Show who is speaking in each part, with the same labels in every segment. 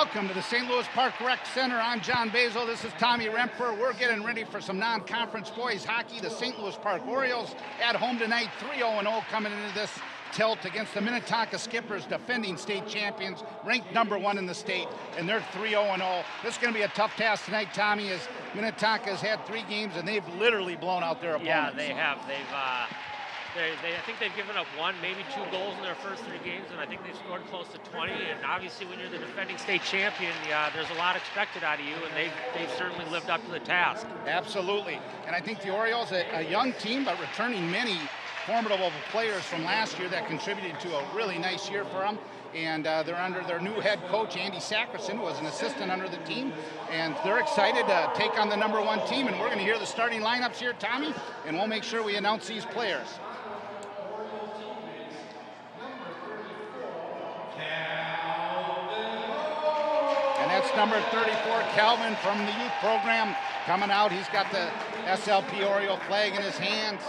Speaker 1: Welcome to the St. Louis Park Rec Center. I'm John Basil. This is Tommy Rempfer. We're getting ready for some non-conference boys hockey. The St. Louis Park Orioles at home tonight, 3-0-0 coming into this tilt against the Minnetonka Skippers, defending state champions, ranked #1 in the state, and they're 3-0-0. This is going to be a tough task tonight, Tommy, as Minnetonka has had 3 games and they've literally blown out their opponents.
Speaker 2: Yeah, they have. I think they've given up 1, maybe 2 goals in their first 3 games, and I think they've scored close to 20. And obviously, when you're the defending state champion, there's a lot expected out of you, and they've certainly lived up to the task.
Speaker 1: Absolutely. And I think the Orioles, a young team, but returning many formidable players from last year that contributed to a really nice year for them. And they're under their new head coach, Andy Sackerson, who was an assistant under the team. And they're excited to take on the #1 team. And we're going to hear the starting lineups here, Tommy, and we'll make sure we announce these players. And that's number 34, Calvin, from the youth program, coming out. He's got the SLP Oriole flag in his hands.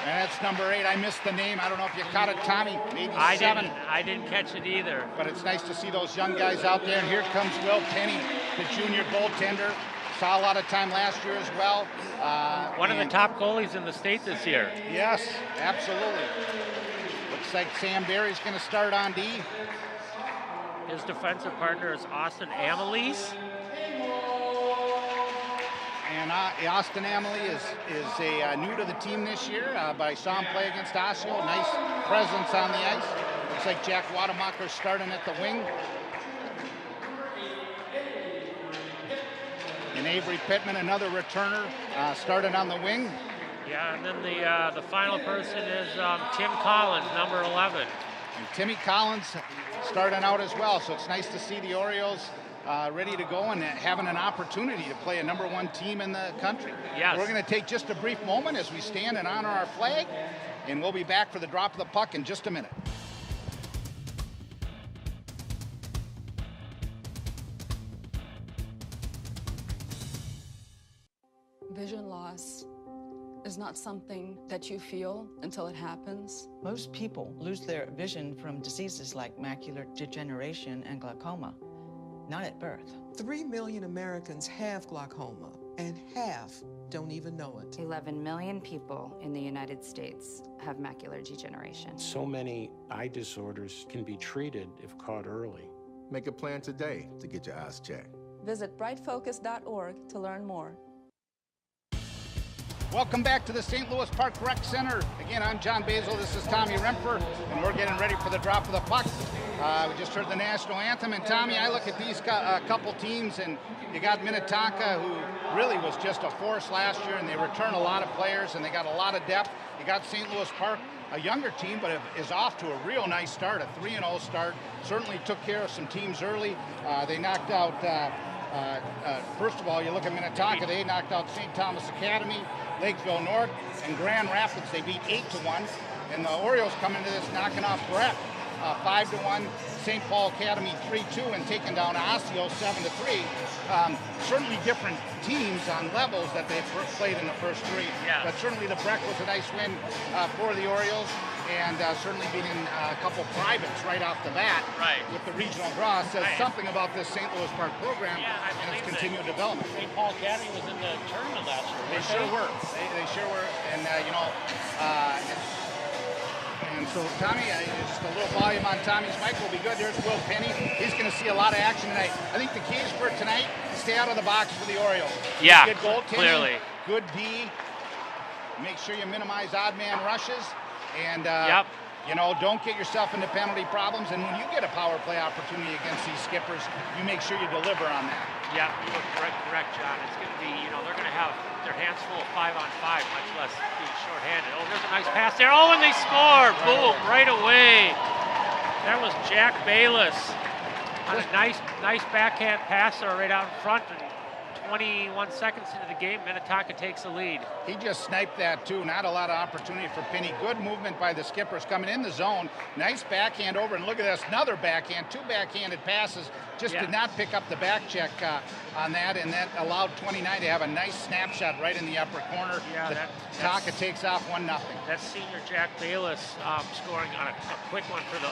Speaker 1: And that's number 8. I missed the name. I don't know if you caught it, Tommy. Maybe 7.
Speaker 2: I didn't catch it either.
Speaker 1: But it's nice to see those young guys out there. And here comes Will Penny, the junior goaltender. Saw a lot of time last year as well.
Speaker 2: One of the top goalies in the state this year.
Speaker 1: Yes, absolutely. Looks like Sam Berry's going to start on D.
Speaker 2: His defensive partner is Austin Amelise.
Speaker 1: And Austin Amelie is a new to the team this year, but I saw him play against Osseo. Nice presence on the ice. Looks like Jack Wademacher starting at the wing. And Avery Pittman, another returner, starting on the wing.
Speaker 2: Yeah, and then the final person is Tim Collins, number 11.
Speaker 1: And Timmy Collins starting out as well, so it's nice to see the Orioles ready to go and having an opportunity to play a #1 team in the country.
Speaker 2: Yes.
Speaker 1: We're going to take just a brief moment as we stand and honor our flag, and we'll be back for the drop of the puck in just a minute.
Speaker 3: Vision loss is not something that you feel until it happens.
Speaker 4: Most people lose their vision from diseases like macular degeneration and glaucoma, not at birth.
Speaker 5: 3 million Americans have glaucoma, and half don't even know it.
Speaker 6: 11 million people in the United States have macular degeneration.
Speaker 7: So many eye disorders can be treated if caught early.
Speaker 8: Make a plan today to get your eyes checked.
Speaker 3: Visit brightfocus.org to learn more.
Speaker 1: Welcome back to the St. Louis Park Rec Center. Again, I'm John Basil. This is Tommy Rempfer, and we're getting ready for the drop of the puck. We just heard the national anthem, and Tommy, I look at these couple teams, and you got Minnetonka, who really was just a force last year, and they return a lot of players, and they got a lot of depth. You got St. Louis Park, a younger team, but is off to a real nice start, a 3-0 start. Certainly took care of some teams early. They knocked out, first of all, you look at Minnetonka, they knocked out St. Thomas Academy, Lakeville North, and Grand Rapids. They beat 8-1. And the Orioles come into this knocking off Brett 5-1, St. Paul Academy 3-2, and taking down Osseo 7-3. Certainly different teams on levels that they've played in the first 3.
Speaker 2: Yeah.
Speaker 1: But certainly the Breck was a nice win for the Orioles, and certainly beating a couple privates right off the bat.
Speaker 2: Right.
Speaker 1: With the regional draw says
Speaker 2: Right.
Speaker 1: something about this St. Louis Park program
Speaker 2: Yeah, I
Speaker 1: and its
Speaker 2: believe
Speaker 1: continued development.
Speaker 2: St. Paul Academy was in the tournament last year.
Speaker 1: They sure were. They sure were. And, and so, Tommy, just a little volume on Tommy's mic will be good. There's Will Penny. He's going to see a lot of action tonight. I think the keys for tonight, stay out of the box for the Orioles.
Speaker 2: Yeah,
Speaker 1: Good goaltending,
Speaker 2: clearly.
Speaker 1: good D. Make sure you minimize odd man rushes. And,
Speaker 2: Yep.
Speaker 1: Don't get yourself into penalty problems. And when you get a power play opportunity against these Skippers, you make sure you deliver on that.
Speaker 2: Yeah, you were correct, John. It's going to be, they're going to have their hands full of 5-on-5, much less being shorthanded. Oh, there's a nice pass there. Oh, and they score. Boom, right away. That was Jack Bayless on a nice backhand pass there right out in front. And 21 seconds into the game, Minnetonka takes the lead.
Speaker 1: He just sniped that too. Not a lot of opportunity for Penny. Good movement by the skippers coming in the zone. Nice backhand over, and look at this, another backhand, 2 backhanded passes. Just did not pick up the back check on that, and that allowed 29 to have a nice snapshot right in the upper corner.
Speaker 2: Yeah,
Speaker 1: Tonka takes off 1-0.
Speaker 2: That's senior Jack Bayless scoring on a quick one for the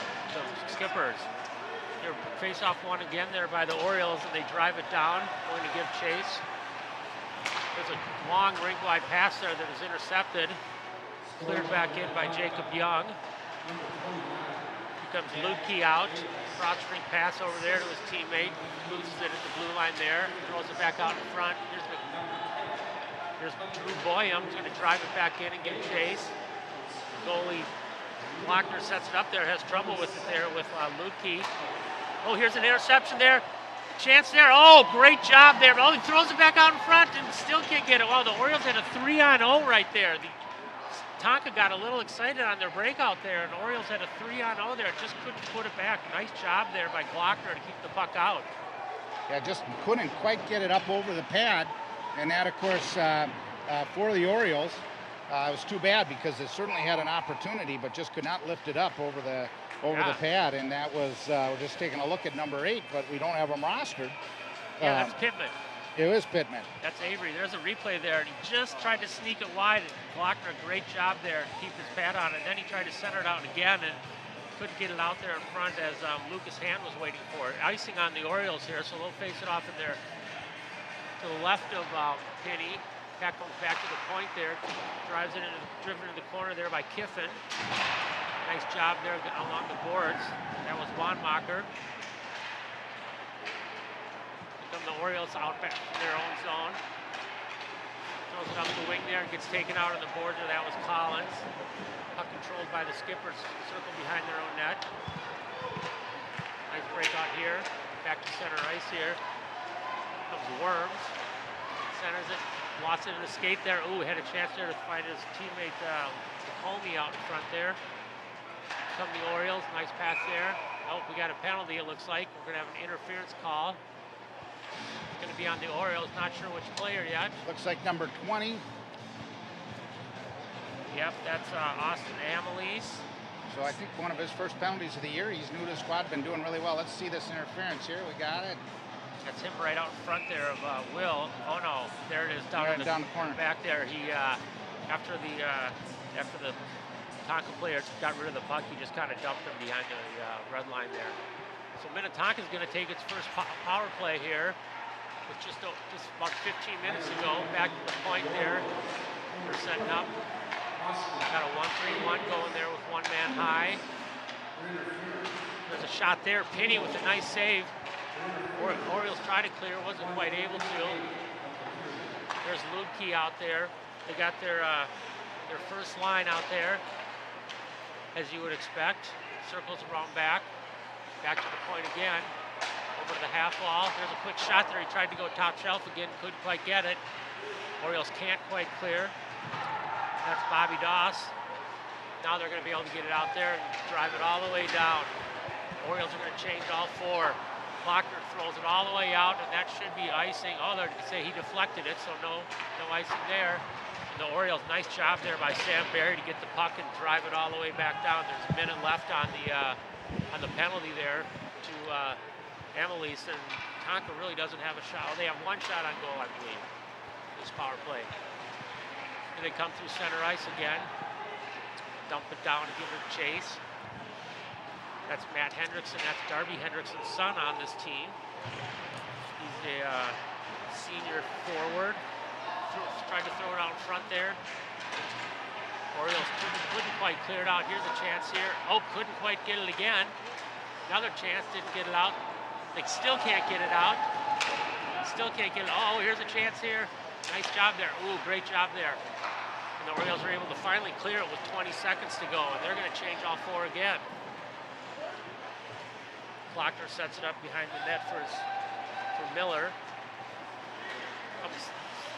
Speaker 2: skippers. They're face-off one again there by the Orioles, and they drive it down, going to give chase. There's a long rink-wide pass there that is intercepted. Cleared back in by Jacob Young. Here comes Lutke out. Cross-rink pass over there to his teammate. Loses it at the blue line there. Throws it back out in front. Here's Drew Boyum. He's going to drive it back in and give chase. Goalie Lochner sets it up there. Has trouble with it there with Lutke. Oh, here's an interception there. Chance there. Oh, great job there. Oh, he throws it back out in front and still can't get it. Wow, the Orioles had a 3-on-0 right there. Tonka got a little excited on their breakout there, and the Orioles had a 3-on-0 there. Just couldn't put it back. Nice job there by Glockner to keep the puck out.
Speaker 1: Yeah, just couldn't quite get it up over the pad. And that, of course, for the Orioles, it was too bad because it certainly had an opportunity, but just could not lift it up over the pad. And that was, we're just taking a look at number 8, but we don't have him rostered.
Speaker 2: Yeah, that's Pittman.
Speaker 1: It was Pittman.
Speaker 2: That's Avery. There's a replay there, and he just tried to sneak it wide. And Glockner, great job there to keep his pad on, and then he tried to center it out again and couldn't get it out there in front as Lucas Hand was waiting for it. Icing on the Orioles here, so they'll face it off in there to the left of Penny. Pack comes back to the point there, drives it driven into the corner there by Kiffin. Nice job there along the boards. That was Wanmacher. Come the Orioles out back from their own zone. Throws it up the wing there and gets taken out on the board there. That was Collins. Puck controlled by the skippers, circle behind their own net. Nice breakout here. Back to center ice here. Comes Worms. Centers it. Lost it in the skate there. Ooh, had a chance there to find his teammate Comey out in front there. Come the Orioles. Nice pass there. Oh, we got a penalty, it looks like. We're going to have an interference call. It's going to be on the Orioles. Not sure which player yet.
Speaker 1: Looks like number 20.
Speaker 2: Yep, that's Austin Amelise.
Speaker 1: So I think one of his first penalties of the year. He's new to the squad, been doing really well. Let's see this interference here. We got it.
Speaker 2: That's him right out in front there of Will. Oh no, there it is down
Speaker 1: Right
Speaker 2: in the
Speaker 1: down the corner.
Speaker 2: back there. He after the Tonka player got rid of the puck, he just kind of dumped him behind the red line there. So Minnetonka is going to take its first power play here. With just about 15 minutes ago, back to the point there. They're setting up. Got a 1-3-1 going there with one man high. There's a shot there. Penny with a nice save. Orioles tried to clear, wasn't quite able to. There's Lutke out there. They got their first line out there, as you would expect. Circles around back. Back to the point again. Over to the half wall. There's a quick shot there. He tried to go top shelf again, couldn't quite get it. Orioles can't quite clear. That's Bobby Doss. Now they're going to be able to get it out there and drive it all the way down. Orioles are going to change all 4. Lochner throws it all the way out, and that should be icing. Oh, they're going to say he deflected it, so no icing there. And the Orioles, nice job there by Sam Barry to get the puck and drive it all the way back down. There's a minute left on the penalty there to Amelise, and Tonka really doesn't have a shot. Oh, they have one shot on goal, I believe, this power play. And they come through center ice again. Dump it down to give it a chase. That's Matt Hendrickson. That's Darby Hendrickson's son on this team. He's a senior forward. Tried to throw it out in front there. Orioles couldn't quite clear it out. Here's a chance here. Oh, couldn't quite get it again. Another chance, didn't get it out. They still can't get it out. Still can't get it. Oh, here's a chance here. Nice job there. Ooh, great job there. And the Orioles were able to finally clear it with 20 seconds to go, and they're going to change all 4 again. Glockner sets it up behind the net for Miller.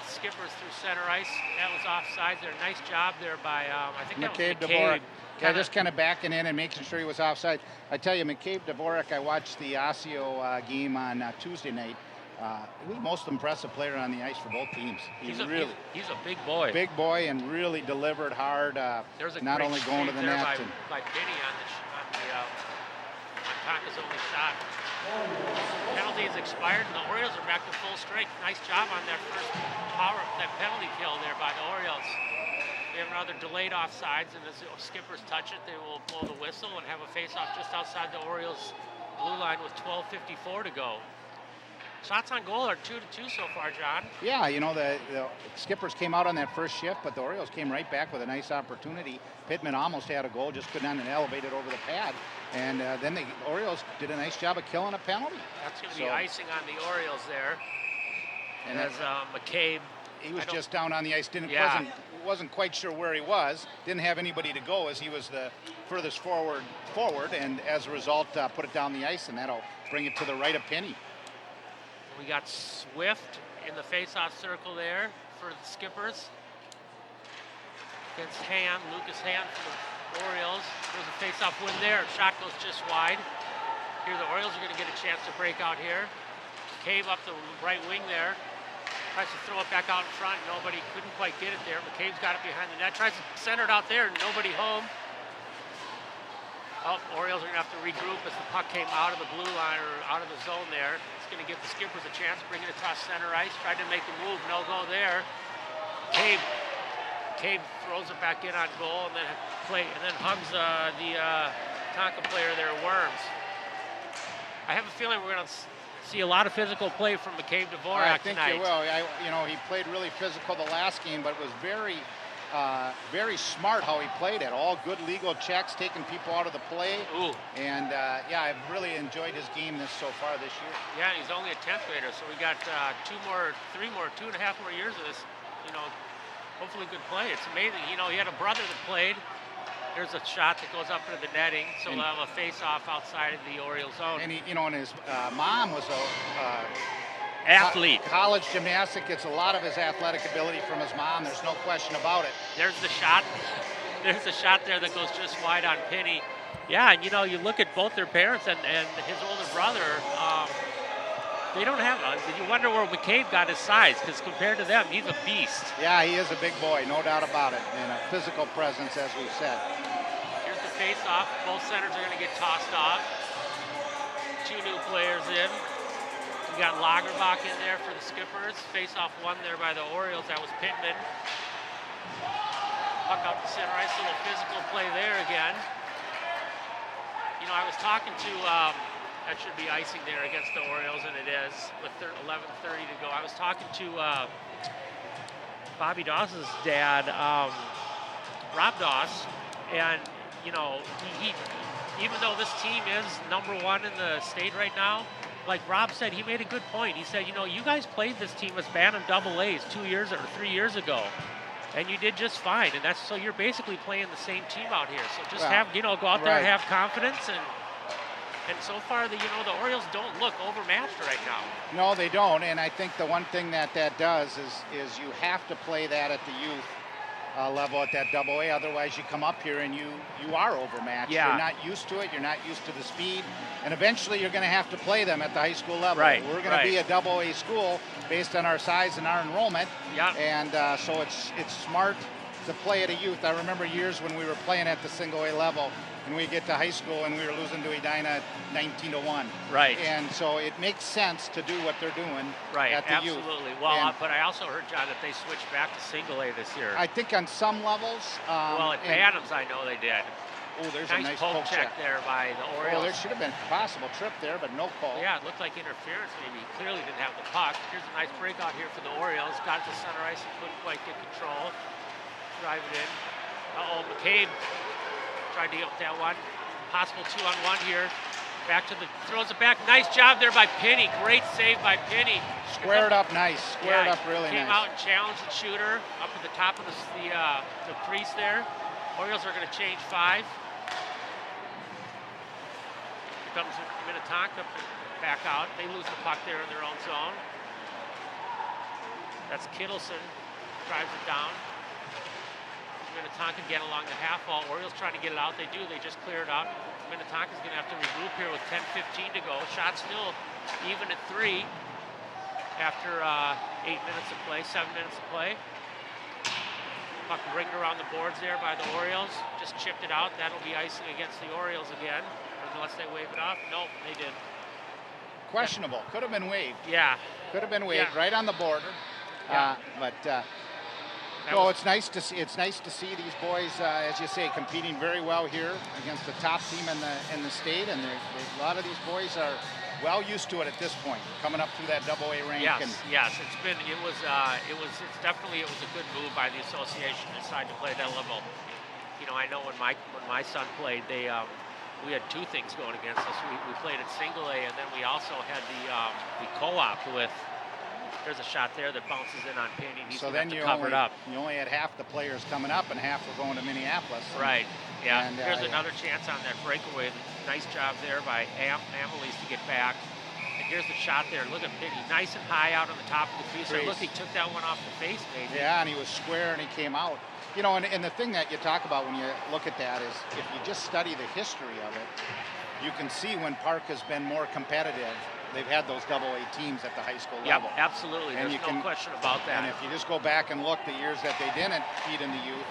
Speaker 2: Skippers through center ice. That was offside there. Nice job there by, I think
Speaker 1: McCabe
Speaker 2: that was McCabe.
Speaker 1: Yeah, just kind of backing in and making sure he was offside. I tell you, McCabe Dvorak, I watched the Osseo game on Tuesday night. the most impressive player on the ice for both teams.
Speaker 2: He's a big boy.
Speaker 1: Big boy and really delivered hard.
Speaker 2: There's a
Speaker 1: not
Speaker 2: great
Speaker 1: only going to the
Speaker 2: save there
Speaker 1: net.
Speaker 2: by Penny on Minnetonka's only shot. Penalty is expired, and the Orioles are back to full strength. Nice job on that first that penalty kill there by the Orioles. We have another delayed offsides, and as the skippers touch it, they will blow the whistle and have a face-off just outside the Orioles' blue line with 12:54 to go. Shots on goal are 2-2 so far, John.
Speaker 1: Yeah, the skippers came out on that first shift, but the Orioles came right back with a nice opportunity. Pittman almost had a goal, just couldn't elevate it over the pad. And then the Orioles did a nice job of killing a penalty.
Speaker 2: That's going to be icing on the Orioles there. And as McCabe...
Speaker 1: He was just down on the ice, wasn't quite sure where he was, didn't have anybody to go as he was the furthest forward, and as a result put it down the ice, and that'll bring it to the right of Penny.
Speaker 2: We got Swift in the face-off circle there for the skippers. Against Lucas Hand for the Orioles. There's a face-off win there. Shot goes just wide. Here the Orioles are going to get a chance to break out here. McCabe up the right wing there. Tries to throw it back out in front. Nobody couldn't quite get it there. McCabe's got it behind the net. Tries to center it out there. Nobody home. Oh, Orioles are going to have to regroup as the puck came out of the blue line or out of the zone there. It's going to give the skippers a chance to bring it across center ice. Tried to make the move. No go there. Cave throws it back in on goal and then hugs the Tonka player there, Worms. I have a feeling we're going to see a lot of physical play from McCabe Dvorak tonight.
Speaker 1: I think you will. He played really physical the last game, but it was very smart how he played it. All good legal checks, taking people out of the play.
Speaker 2: Ooh.
Speaker 1: And I've really enjoyed his game so far this year.
Speaker 2: Yeah, he's only a 10th grader, so we got 2.5 more years of this. Hopefully good play. It's amazing. He had a brother that played. There's a shot that goes up into the netting, so they'll have a face-off outside of the Orioles zone.
Speaker 1: And and his mom was
Speaker 2: athlete.
Speaker 1: College gymnastic gets a lot of his athletic ability from his mom. There's no question about it.
Speaker 2: There's the shot. There's the shot there that goes just wide on Penny. Yeah, and you look at both their parents and his older brother. They don't have. You wonder where McCabe got his size, because compared to them, he's a beast.
Speaker 1: Yeah, he is a big boy, no doubt about it, and a physical presence, as we've said.
Speaker 2: Here's the face-off. Both centers are going to get tossed off. Two new players in. We got Lagerbach in there for the skippers. Face-off one there by the Orioles. That was Pittman. Puck out to center ice. A little physical play there again. I was talking to, that should be icing there against the Orioles, and it is, with 11:30 to go. I was talking to Bobby Doss's dad, Rob Doss, and, he even though this team is #1 in the state right now, like Rob said, he made a good point. He said, you guys played this team as Bantam AA 2 years or 3 years ago, and you did just fine. And so you're basically playing the same team out here. So just go out there and have confidence. And so far, the Orioles don't look overmatched right now.
Speaker 1: No, they don't. And I think the one thing that does is you have to play that at the youth level at that AA. Otherwise, you come up here and you are overmatched.
Speaker 2: Yeah.
Speaker 1: You're not used to it. You're not used to the speed. And eventually, you're going to have to play them at the high school level.
Speaker 2: Right.
Speaker 1: We're going to be a AA school based on our size and our enrollment.
Speaker 2: Yeah.
Speaker 1: And so it's smart to play at a youth. I remember years when we were playing at the single A level, and we get to high school and we were losing to Edina 19-1.
Speaker 2: Right.
Speaker 1: And so it makes sense to do what they're doing at the youth.
Speaker 2: Absolutely. Well, but I also heard, John, that they switched back to single A this year.
Speaker 1: I think on some levels.
Speaker 2: At Bantams, I know they did.
Speaker 1: Oh, there's a nice poke
Speaker 2: check there by the Orioles.
Speaker 1: Oh, there should have been a possible trip there, but no call.
Speaker 2: Yeah, it looked like interference maybe. He clearly didn't have the puck. Here's a nice breakout here for the Orioles. Got it to center ice and couldn't quite get control. Drive it in. McCabe tried to get that one. Possible 2-on-1 here. Throws it back. Nice job there by Penny. Great save by Penny.
Speaker 1: Squared up nice. Squared up really nice.
Speaker 2: Came out and challenged the shooter up at the top of the crease there. Orioles are going to change 5. Here comes Minnetonka back out. They lose the puck there in their own zone. That's Kittleson. Drives it down. Minnetonka get along the half wall. Orioles trying to get it out. They do. They just clear it out. Minnetonka's going to have to regroup here with 10:15 to go. Shot still even at 3. after 8 minutes of play, 7 minutes of play. Puck ringed around the boards there by the Orioles. Just chipped it out. That'll be icing against the Orioles again, unless they wave it off. Nope, they did.
Speaker 1: Questionable. Could have been waved.
Speaker 2: Yeah.
Speaker 1: Could have been waved right on the border.
Speaker 2: Yeah.
Speaker 1: Well, it's nice to see. It's nice to see these boys, as you say, competing very well here against the top team in the state, and a lot of these boys are well used to it at this point, coming up through that AA rank.
Speaker 2: Yes, it was a good move by the association to decide to play that level. You know, I know when my son played, we had two things going against us. We played at single A, and then we also had the co-op with. There's a shot there that bounces in on Penny. He's going to cover it up.
Speaker 1: You only had half the players coming up, and half were going to Minneapolis.
Speaker 2: Right. Yeah.
Speaker 1: And,
Speaker 2: there's another chance on that breakaway. Nice job there by Amelie's to get back. And here's the shot there. Look at Penny, nice and high out on the top of the crease. Look, he took that one off the face, maybe.
Speaker 1: Yeah, and he was square, and he came out. You know, and the thing that you talk about when you look at that is, if you just study the history of it, you can see when Park has been more competitive. They've had those AA teams at the high school level.
Speaker 2: Yep, absolutely. There's no question about that.
Speaker 1: And if you just go back and look the years that they didn't feed in the youth,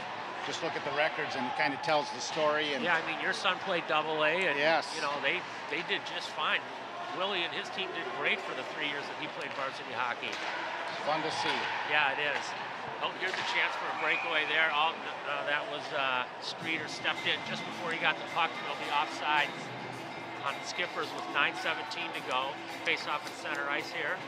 Speaker 1: just look at the records and it kind of tells the story. And
Speaker 2: yeah, I mean, your son played AA, and
Speaker 1: yes,
Speaker 2: you know they did just fine. Willie and his team did great for the 3 years that he played varsity hockey.
Speaker 1: It's fun to see.
Speaker 2: Yeah, it is. Oh, here's a chance for a breakaway there. That was Streeter stepped in just before he got the puck. It'll be offside on the Skippers with 9:17 to go. Face off at center ice here.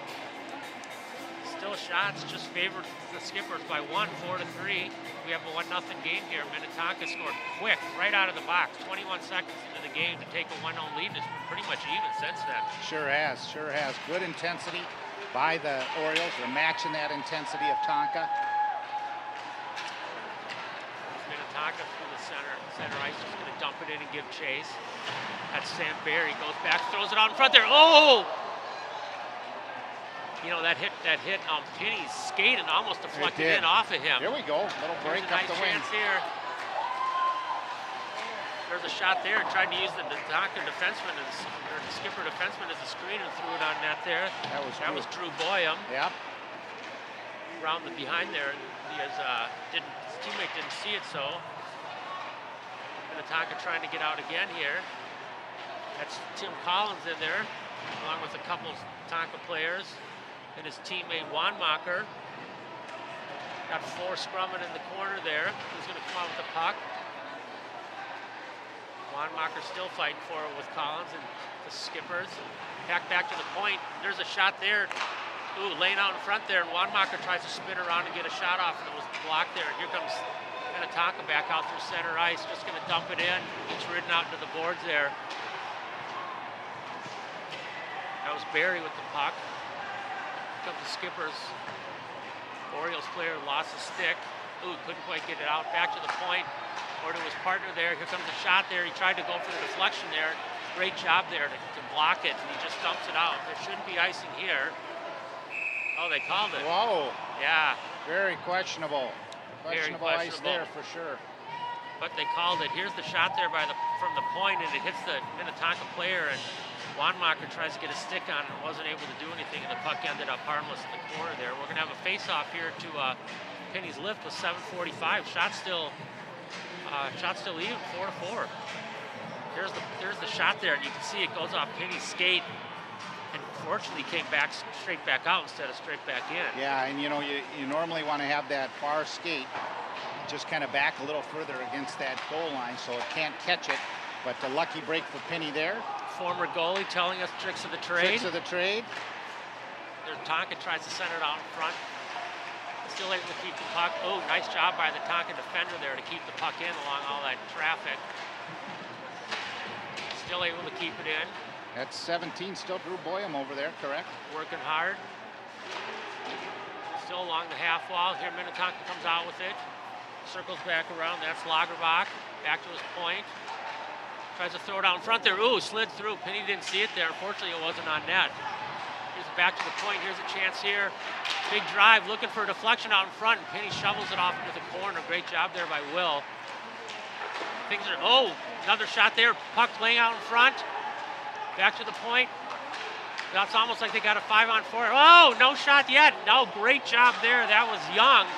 Speaker 2: Still shots just favored the Skippers by 1, 4-3. We have a 1-0 game here. Minnetonka scored quick right out of the box. 21 seconds into the game to take a 1-0 lead. It's been pretty much even since then.
Speaker 1: Sure has. Good intensity by the Orioles. They're matching that intensity of Tonka.
Speaker 2: Minnetonka through the center ice, just going to dump it in and give chase. That's Sam Barry, goes back, throws it out in front there. Oh! You know, that hit Penny's skate and almost deflected in off of him.
Speaker 1: Here we go, little break up
Speaker 2: nice
Speaker 1: the wing.
Speaker 2: Chance here. There's a shot there, tried to use the Tonka defenseman, or the Skipper defenseman as a screen and threw it on net there. That was Drew Boyum.
Speaker 1: Yep.
Speaker 2: Around the behind there, his teammate didn't see it, so Minnetonka trying to get out again here. That's Tim Collins in there, along with a couple Tonka players, and his teammate Wanmacher. Got 4 scrumming in the corner there. Who's going to come out with the puck? Wanmacher still fighting for it with Collins and the Skippers. Back to the point. There's a shot there. Ooh, laying out in front there, and Wanmacher tries to spin around and get a shot off, and it was blocked there. And here comes Minnetonka back out through center ice, just going to dump it in. It's ridden out into the boards there. That was Barry with the puck. Here comes the Skippers. Orioles player lost a stick. Ooh, couldn't quite get it out. Back to the point. Or to his partner there. Here comes the shot there. He tried to go for the deflection there. Great job there to block it, and he just dumps it out. There shouldn't be icing here. Oh, they called it.
Speaker 1: Whoa.
Speaker 2: Yeah.
Speaker 1: Very questionable. Questionable ice there for sure.
Speaker 2: But they called it. Here's the shot there from the point, and it hits the Minnetonka player, and Wanmacher tries to get a stick on it and wasn't able to do anything, and the puck ended up harmless in the corner there. We're going to have a face-off here to Penny's lift with 7:45. Shot still even, 4-4. There's the shot there, and you can see it goes off Penny's skate, and fortunately came straight back out instead of straight back in.
Speaker 1: Yeah, and you know, you normally want to have that far skate just kind of back a little further against that goal line so it can't catch it, but the lucky break for Penny there.
Speaker 2: Former goalie telling us tricks of the trade.
Speaker 1: Tricks of the trade.
Speaker 2: There's Tonka tries to center it out in front. Still able to keep the puck. Oh, nice job by the Tonka defender there to keep the puck in along all that traffic. Still able to keep it in.
Speaker 1: That's 17, still Drew Boyum over there, correct?
Speaker 2: Working hard. Still along the half wall. Here Minnetonka comes out with it. Circles back around. That's Lagerbach. Back to his point. Tries to throw it out in front there. Ooh, slid through. Penny didn't see it there. Unfortunately, it wasn't on net. Here's back to the point. Here's a chance here. Big drive, looking for a deflection out in front, and Penny shovels it off into the corner. Great job there by Will. Another shot there. Puck laying out in front. Back to the point. That's almost like they got a 5-on-4. Oh, no shot yet. No, great job there. That was Young,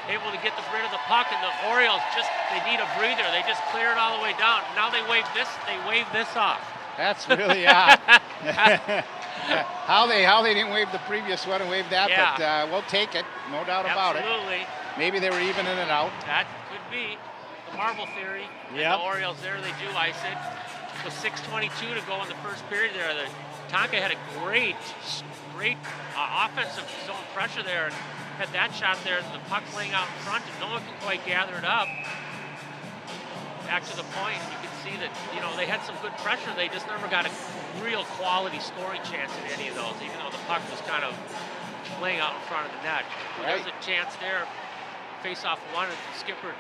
Speaker 2: able to get rid of the puck, and the Orioles they need a breather. They just clear it all the way down. Now they wave this off.
Speaker 1: That's really odd. How they didn't wave the previous one and wave that,
Speaker 2: Yeah.
Speaker 1: but we'll take it, no doubt about it.
Speaker 2: Absolutely.
Speaker 1: Maybe they were evening it out.
Speaker 2: That could be the marble theory. And the Orioles there, they do ice it. With 6:22 to go in the first period there, the Tonka had a great offensive zone pressure there, and had that shot there, the puck laying out in front, and no one can quite gather it up. Back to the point, you can see that, they had some good pressure. They just never got a real quality scoring chance in any of those, even though the puck was kind of laying out in front of the net. Right. There's a chance there. Face-off one, the skipper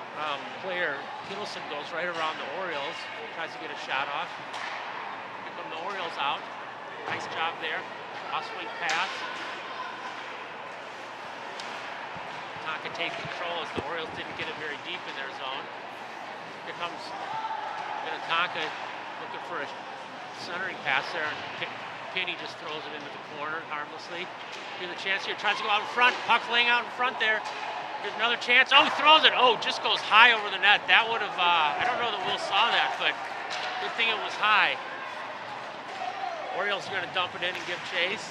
Speaker 2: player, Kittleson, goes right around the Orioles, tries to get a shot off. Here come the Orioles out. Nice job there. Off-swing pass. Tonka take control as the Orioles didn't get it very deep in their zone. Here comes Minnetonka looking for a centering pass there, and Penny just throws it into the corner harmlessly. Here's a chance here, tries to go out in front. Puck's laying out in front there. Here's another chance. Oh, he throws it. Oh, just goes high over the net. That would have, I don't know that Will saw that, but good thing it was high. Orioles are going to dump it in and give chase.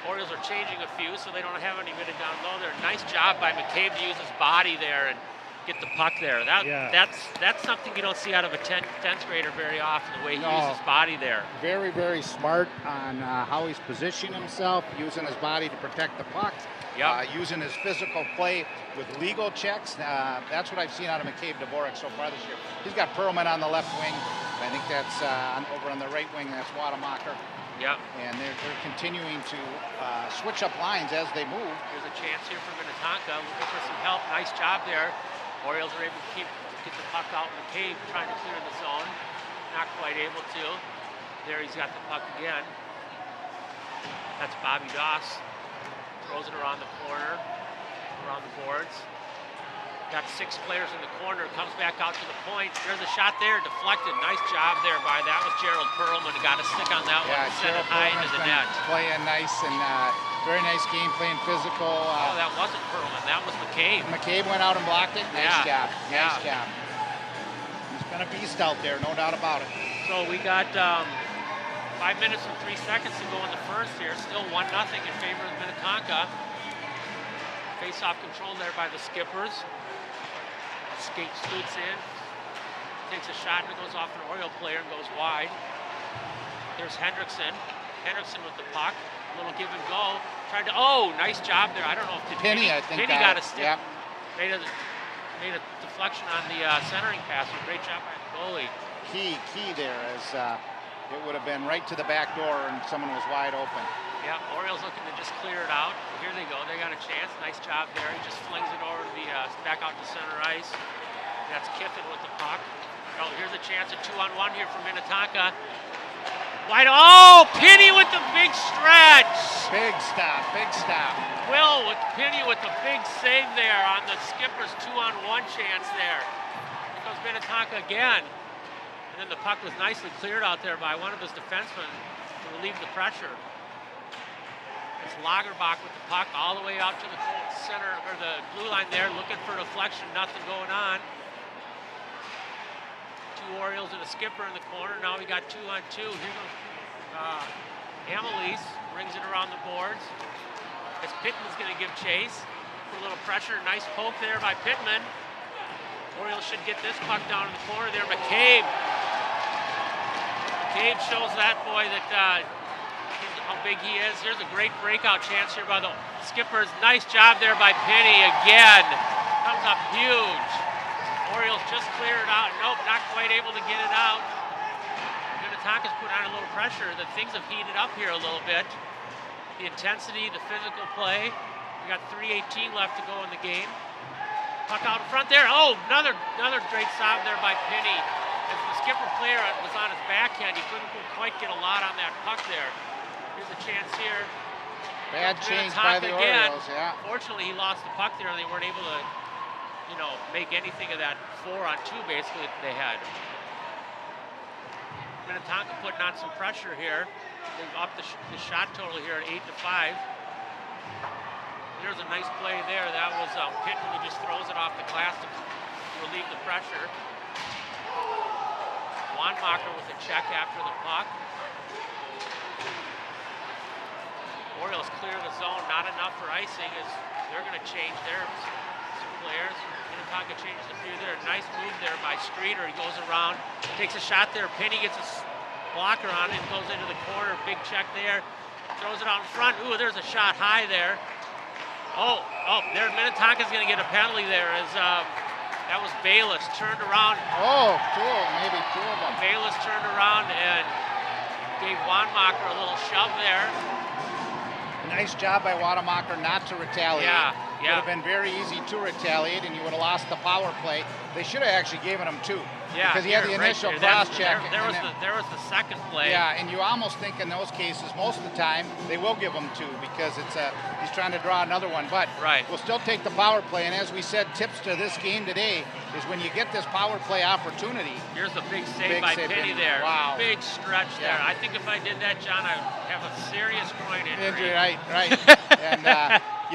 Speaker 2: Orioles are changing a few, so they don't have anybody down low there. Nice job by McCabe to use his body there and get the puck there. That's something you don't see out of a 10th grader very often, the way he uses his body there.
Speaker 1: Very, very smart on how he's positioning himself, using his body to protect the puck. Using his physical play with legal checks. That's what I've seen out of McCabe Dvorak so far this year. He's got Perlman on the left wing. I think that's over on the right wing. That's Wademacher.
Speaker 2: Yep.
Speaker 1: And they're continuing to switch up lines as they move.
Speaker 2: There's a chance here for Minnetonka, looking for some help. Nice job there. Orioles are able to get the puck out. McCabe trying to clear the zone. Not quite able to. There he's got the puck again. That's Bobby Doss. Throws it around the corner, around the boards. Got 6 players in the corner, comes back out to the point. There's a shot there, deflected. Nice job there by, that was Gerald Perlman. Got a stick on that one, sent it high into the net.
Speaker 1: Playing nice and very nice game, playing physical.
Speaker 2: Oh, that wasn't Perlman, that was McCabe.
Speaker 1: McCabe went out and blocked it. Nice job, nice
Speaker 2: Yeah.
Speaker 1: job. He's been a beast out there, no doubt about it.
Speaker 2: So we got 5 minutes and 3 seconds to go in the first here. Still 1-0 in favor of Minnetonka. Face-off control there by the Skippers. Scoots in, takes a shot, and it goes off an Oriole player and goes wide. There's Hendrickson. Hendrickson with the puck. A little give and go. Tried to, nice job there. I don't know if
Speaker 1: Penny
Speaker 2: got a stick.
Speaker 1: Yep.
Speaker 2: Made a deflection on the centering pass. Great job by the goalie.
Speaker 1: Key there as it would have been right to the back door and someone was wide open.
Speaker 2: Yeah, Orioles looking to just clear it out. Here they go. They got a chance. Nice job there. He just flings it over to the back out to center ice. That's Kiffin with the puck. Oh, here's a chance at 2-on-1 here for Minnetonka. Wide. Oh, Penny with the big stretch.
Speaker 1: Big stop.
Speaker 2: Will with Penny with the big save there on the Skipper's 2-on-1 chance there. Here comes Minnetonka again. And then the puck was nicely cleared out there by one of his defensemen to relieve the pressure. It's Lagerbach with the puck all the way out to the center, or the blue line there, looking for deflection, nothing going on. 2 Orioles and a Skipper in the corner. Now we got 2-on-2. Here goes Amelise, brings it around the boards. As Pittman's going to give chase. Put a little pressure, nice poke there by Pittman. Orioles should get this puck down in the corner there. McCabe shows that boy that how big he is. Here's a great breakout chance here by the Skippers. Nice job there by Penny again. Comes up huge. Orioles just clear it out. Nope, not quite able to get it out. Minnetonka's put on a little pressure. The things have heated up here a little bit. The intensity, the physical play. We got 3:18 left to go in the game. Puck out in front there. Oh, another great stop there by Penny. As the Skipper player was on his backhand, he couldn't quite get a lot on that puck there. Here's a chance here.
Speaker 1: Bad change by the Orioles, yeah.
Speaker 2: Fortunately, he lost the puck there, and they weren't able to, make anything of that 4-on-2 basically that they had. Minnetonka putting on some pressure here. They've upped the shot total here at 8-5. There's a nice play there. That was Pittman who just throws it off the glass to relieve the pressure. Wanmacher with a check after the puck. Orioles clear the zone, not enough for icing as they're going to change their players. Minnetonka changes a few there. Nice move there by Streeter. He goes around, takes a shot there. Penny gets a blocker on it and goes into the corner. Big check there. Throws it out in front. Ooh, there's a shot high there. Oh, there Minnetonka's going to get a penalty there as that was Bayless turned around.
Speaker 1: Oh, maybe two of them.
Speaker 2: Bayless turned around and gave Wanmacher a little shove there.
Speaker 1: Nice job by Wanamaker not to retaliate.
Speaker 2: Yeah.
Speaker 1: Would have been very easy to retaliate, and you would have lost the power play. They should have actually given him two.
Speaker 2: Yeah,
Speaker 1: because he had the initial cross check.
Speaker 2: There was the second play.
Speaker 1: Yeah, and you almost think in those cases, most of the time, they will give him two because he's trying to draw another one. But we'll still take the power play. And as we said, tips to this game today is when you get this power play opportunity.
Speaker 2: Here's a big save by Penny there.
Speaker 1: Wow.
Speaker 2: Big stretch there. I think if I did that, John, I'd have a serious groin injury.
Speaker 1: Right. And,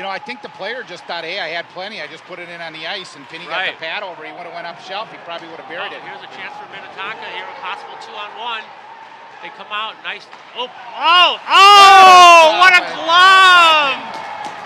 Speaker 1: I think the player just thought, hey, I had plenty. I just put it in on the ice, and Penny got the pad over. He would have went up shelf. He probably would have buried it.
Speaker 2: Here's a chance for Minnetonka. Here, a possible 2-on-1. They come out. Nice. What a glove!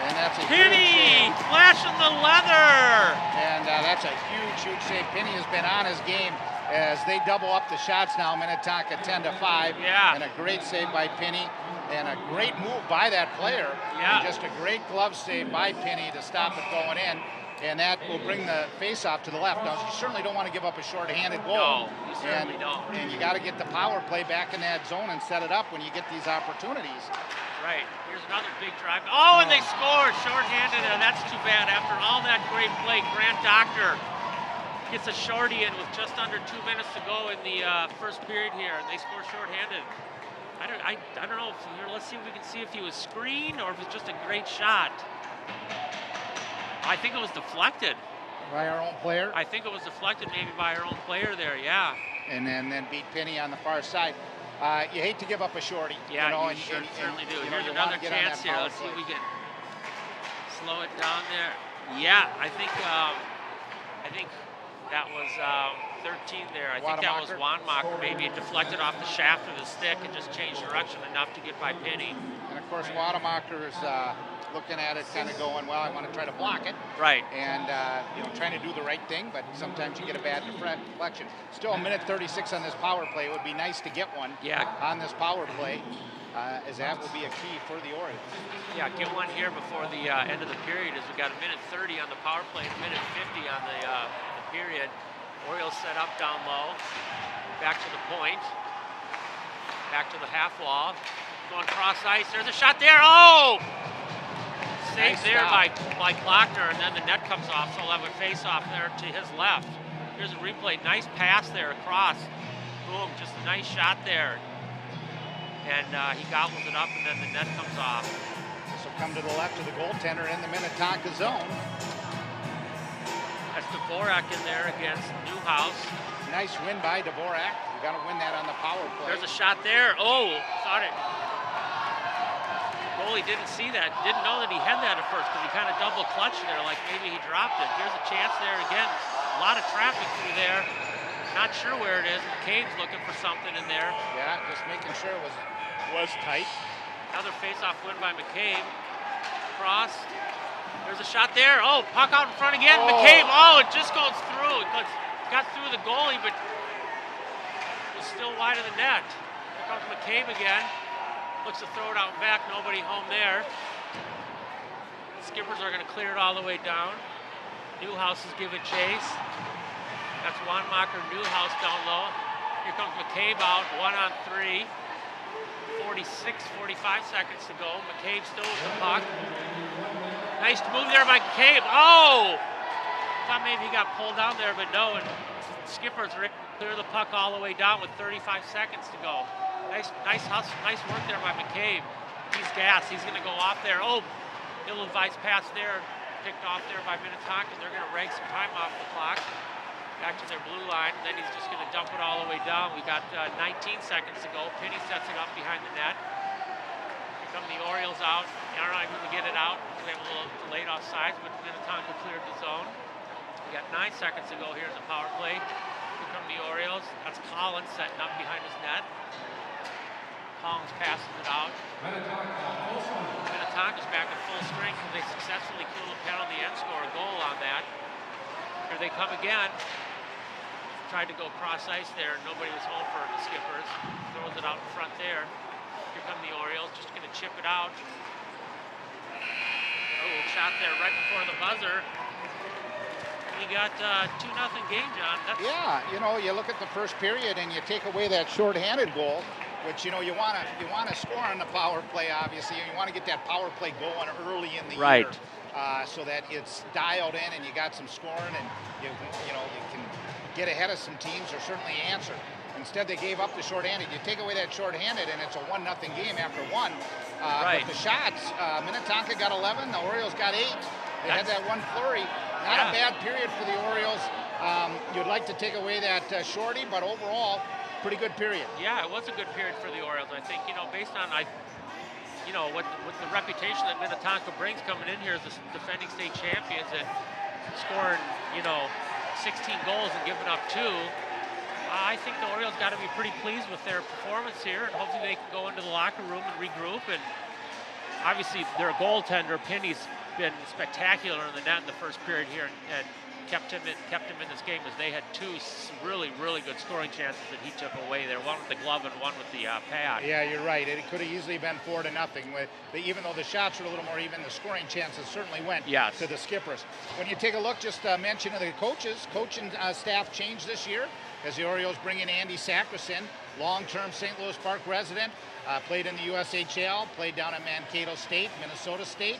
Speaker 1: And that's a
Speaker 2: Penny flashing the leather.
Speaker 1: And that's a huge save. Penny has been on his game as they double up the shots now. Minnetonka 10-5.
Speaker 2: Yeah.
Speaker 1: And a great save by Penny. And a great move by that player.
Speaker 2: Yeah.
Speaker 1: And just a great glove save by Penny to stop it going in. And that will bring the face-off to the left. Now, you certainly don't want to give up a short-handed goal.
Speaker 2: No, you certainly don't.
Speaker 1: And you got to get the power play back in that zone and set it up when you get these opportunities.
Speaker 2: Right. Here's another big drive. And they scored short-handed, and that's too bad. After all that great play, Grant Doctor gets a shorty in with just under 2 minutes to go in the first period here, and they score short-handed. I don't know. Let's see if we can see if he was screened or if it's just a great shot. I think it was deflected.
Speaker 1: By our own player?
Speaker 2: I think it was deflected maybe by our own player there, yeah.
Speaker 1: And then beat Penny on the far side. You hate to give up a shorty.
Speaker 2: Yeah,
Speaker 1: you
Speaker 2: certainly do.
Speaker 1: Here's
Speaker 2: another chance here. Let's see if we can slow it down there. Yeah, I think that was 13 there. I think that was Wanmacher. Maybe it deflected off the shaft of the stick and just changed direction enough to get by Penny.
Speaker 1: And of course, Wanamaker's looking at it, kind of going, well, I want to try to block it.
Speaker 2: Right.
Speaker 1: And, trying to do the right thing, but sometimes you get a bad deflection. Still a minute 36 on this power play. It would be nice to get one on this power play, as that will be a key for the Orioles.
Speaker 2: Yeah, get one here before the end of the period, as we got a minute 30 on the power play and a minute 50 on the period. Orioles set up down low, back to the point, back to the half wall, going cross ice. There's a shot there. Saved there by Klockner, and then the net comes off, so he'll have a face-off there to his left. Here's a replay. Nice pass there across. Boom, just a nice shot there. And he gobbles it up, and then the net comes off.
Speaker 1: This will come to the left of the goaltender in the Minnetonka zone.
Speaker 2: That's Dvorak in there against Newhouse.
Speaker 1: Nice win by Dvorak. You got to win that on the power play.
Speaker 2: There's a shot there. Thought it. Goalie didn't see that. Didn't know that he had that at first because he kind of double clutched there, like maybe he dropped it. Here's a chance there again. A lot of traffic through there. Not sure where it is. McCabe's looking for something in there.
Speaker 1: Yeah, just making sure it was tight.
Speaker 2: Another face-off win by McCabe. Cross. There's a shot there. Puck out in front again. McCabe. It just goes through. It got through the goalie, but it was still wide of the net. Here comes McCabe again. Looks to throw it out back. Nobody home there. Skippers are going to clear it all the way down. Newhouse is giving chase. That's Wanmacher, Newhouse down low. Here comes McCabe out, 1-on-3. 45 seconds to go. McCabe still with the puck. Nice move there by McCabe. Thought maybe he got pulled down there, but no. And Skippers clear the puck all the way down with 35 seconds to go. Nice hustle, nice work there by McCabe. He's gassed. He's going to go off there. Ill-advised pass there, picked off there by Minnetonka. They're going to rake some time off the clock. back to their blue line, and then he's just going to dump it all the way down. We got 19 seconds to go. Penny sets it up behind the net. Here come the Orioles out. They're not able to get it out. We have a little delayed offsides, but Minnetonka cleared the zone. We got 9 seconds to go here in the power play. Here come the Orioles. That's Collins setting up behind his net. Collins passes it out. Minnetonka's back at full strength, and they successfully kill the penalty and score a goal on that. Here they come again. Tried to go cross ice there. Nobody was home for the Skippers. Throws it out in front there. Here come the Orioles, just going to chip it out. Oh, shot there right before the buzzer. You got 2-0 game, John.
Speaker 1: Yeah, you know, you look at the first period and you take away that shorthanded goal, which, you know, you want to score on the power play, obviously. You want to get that power play going early in the year, so that it's dialed in and you got some scoring, and you can get ahead of some teams or certainly answer. Instead, they gave up the shorthanded. You take away that shorthanded, and it's a 1-0 game after one. But the shots, Minnetonka got 11, the Orioles got 8. They had that one flurry. Not a bad period for the Orioles. You'd like to take away that shorty, but overall, pretty good period.
Speaker 2: Yeah, it was a good period for the Orioles. I think, you know, based on with the reputation that Minnetonka brings coming in here as the defending state champions and scoring, 16 goals and giving up 2. I think the Orioles got to be pretty pleased with their performance here, and hopefully they can go into the locker room and regroup. And obviously, their goaltender Penny's been spectacular in the net in the first period here, and kept him in this game, as they had 2 really, really good scoring chances that he took away there. One with the glove and one with the pad.
Speaker 1: Yeah, you're right. It could have easily been 4-0. Even though the shots were a little more even, the scoring chances certainly went to the Skippers. When you take a look, just mention of the coaches, coaching staff changed this year as the Orioles bring in Andy Sacrison, long-term St. Louis Park resident, played in the USHL, played down at Minnetonka State, Minnesota State.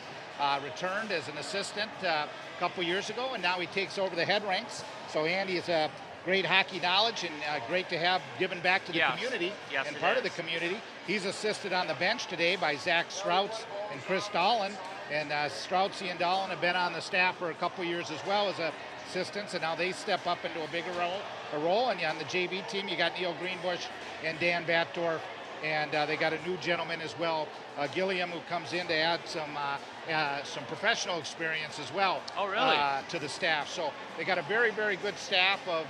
Speaker 1: Returned as an assistant a couple years ago, and now he takes over the head ranks. So Andy is a great hockey knowledge, and great to have given back to the community and part of the community. He's assisted on the bench today by Zach Strouts and Chris Dolan. And Stroutsy and Dolan have been on the staff for a couple years as well as assistants, and now they step up into a bigger role. And on the JV team, you got Neil Greenbush and Dan Batdorf. And they got a new gentleman as well, Gilliam, who comes in to add some professional experience as well.
Speaker 2: Oh, really?
Speaker 1: To the staff. So they got a very, very good staff of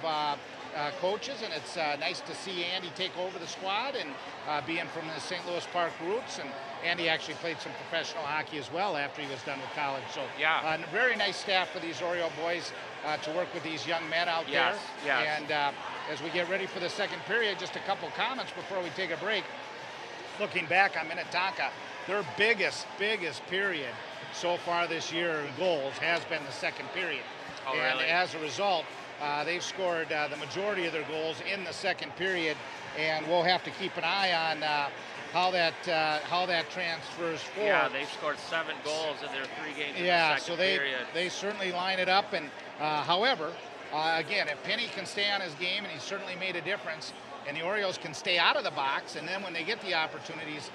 Speaker 1: coaches, and it's nice to see Andy take over the squad and being from the St. Louis Park roots. And Andy actually played some professional hockey as well after he was done with college. So a very nice staff for these Oriole boys to work with these young men out there. And as we get ready for the second period, just a couple comments before we take a break. Looking back on Minnetonka, their biggest period so far this year in goals has been the second period.
Speaker 2: Oh,
Speaker 1: and
Speaker 2: really?
Speaker 1: as a result, they've scored the majority of their goals in the second period, and we'll have to keep an eye on how that transfers forward.
Speaker 2: Yeah, they've scored 7 goals in their 3 games in the second period.
Speaker 1: They certainly line it up. And however, again, if Penny can stay on his game, and he's certainly made a difference, and the Orioles can stay out of the box, and then when they get the opportunities,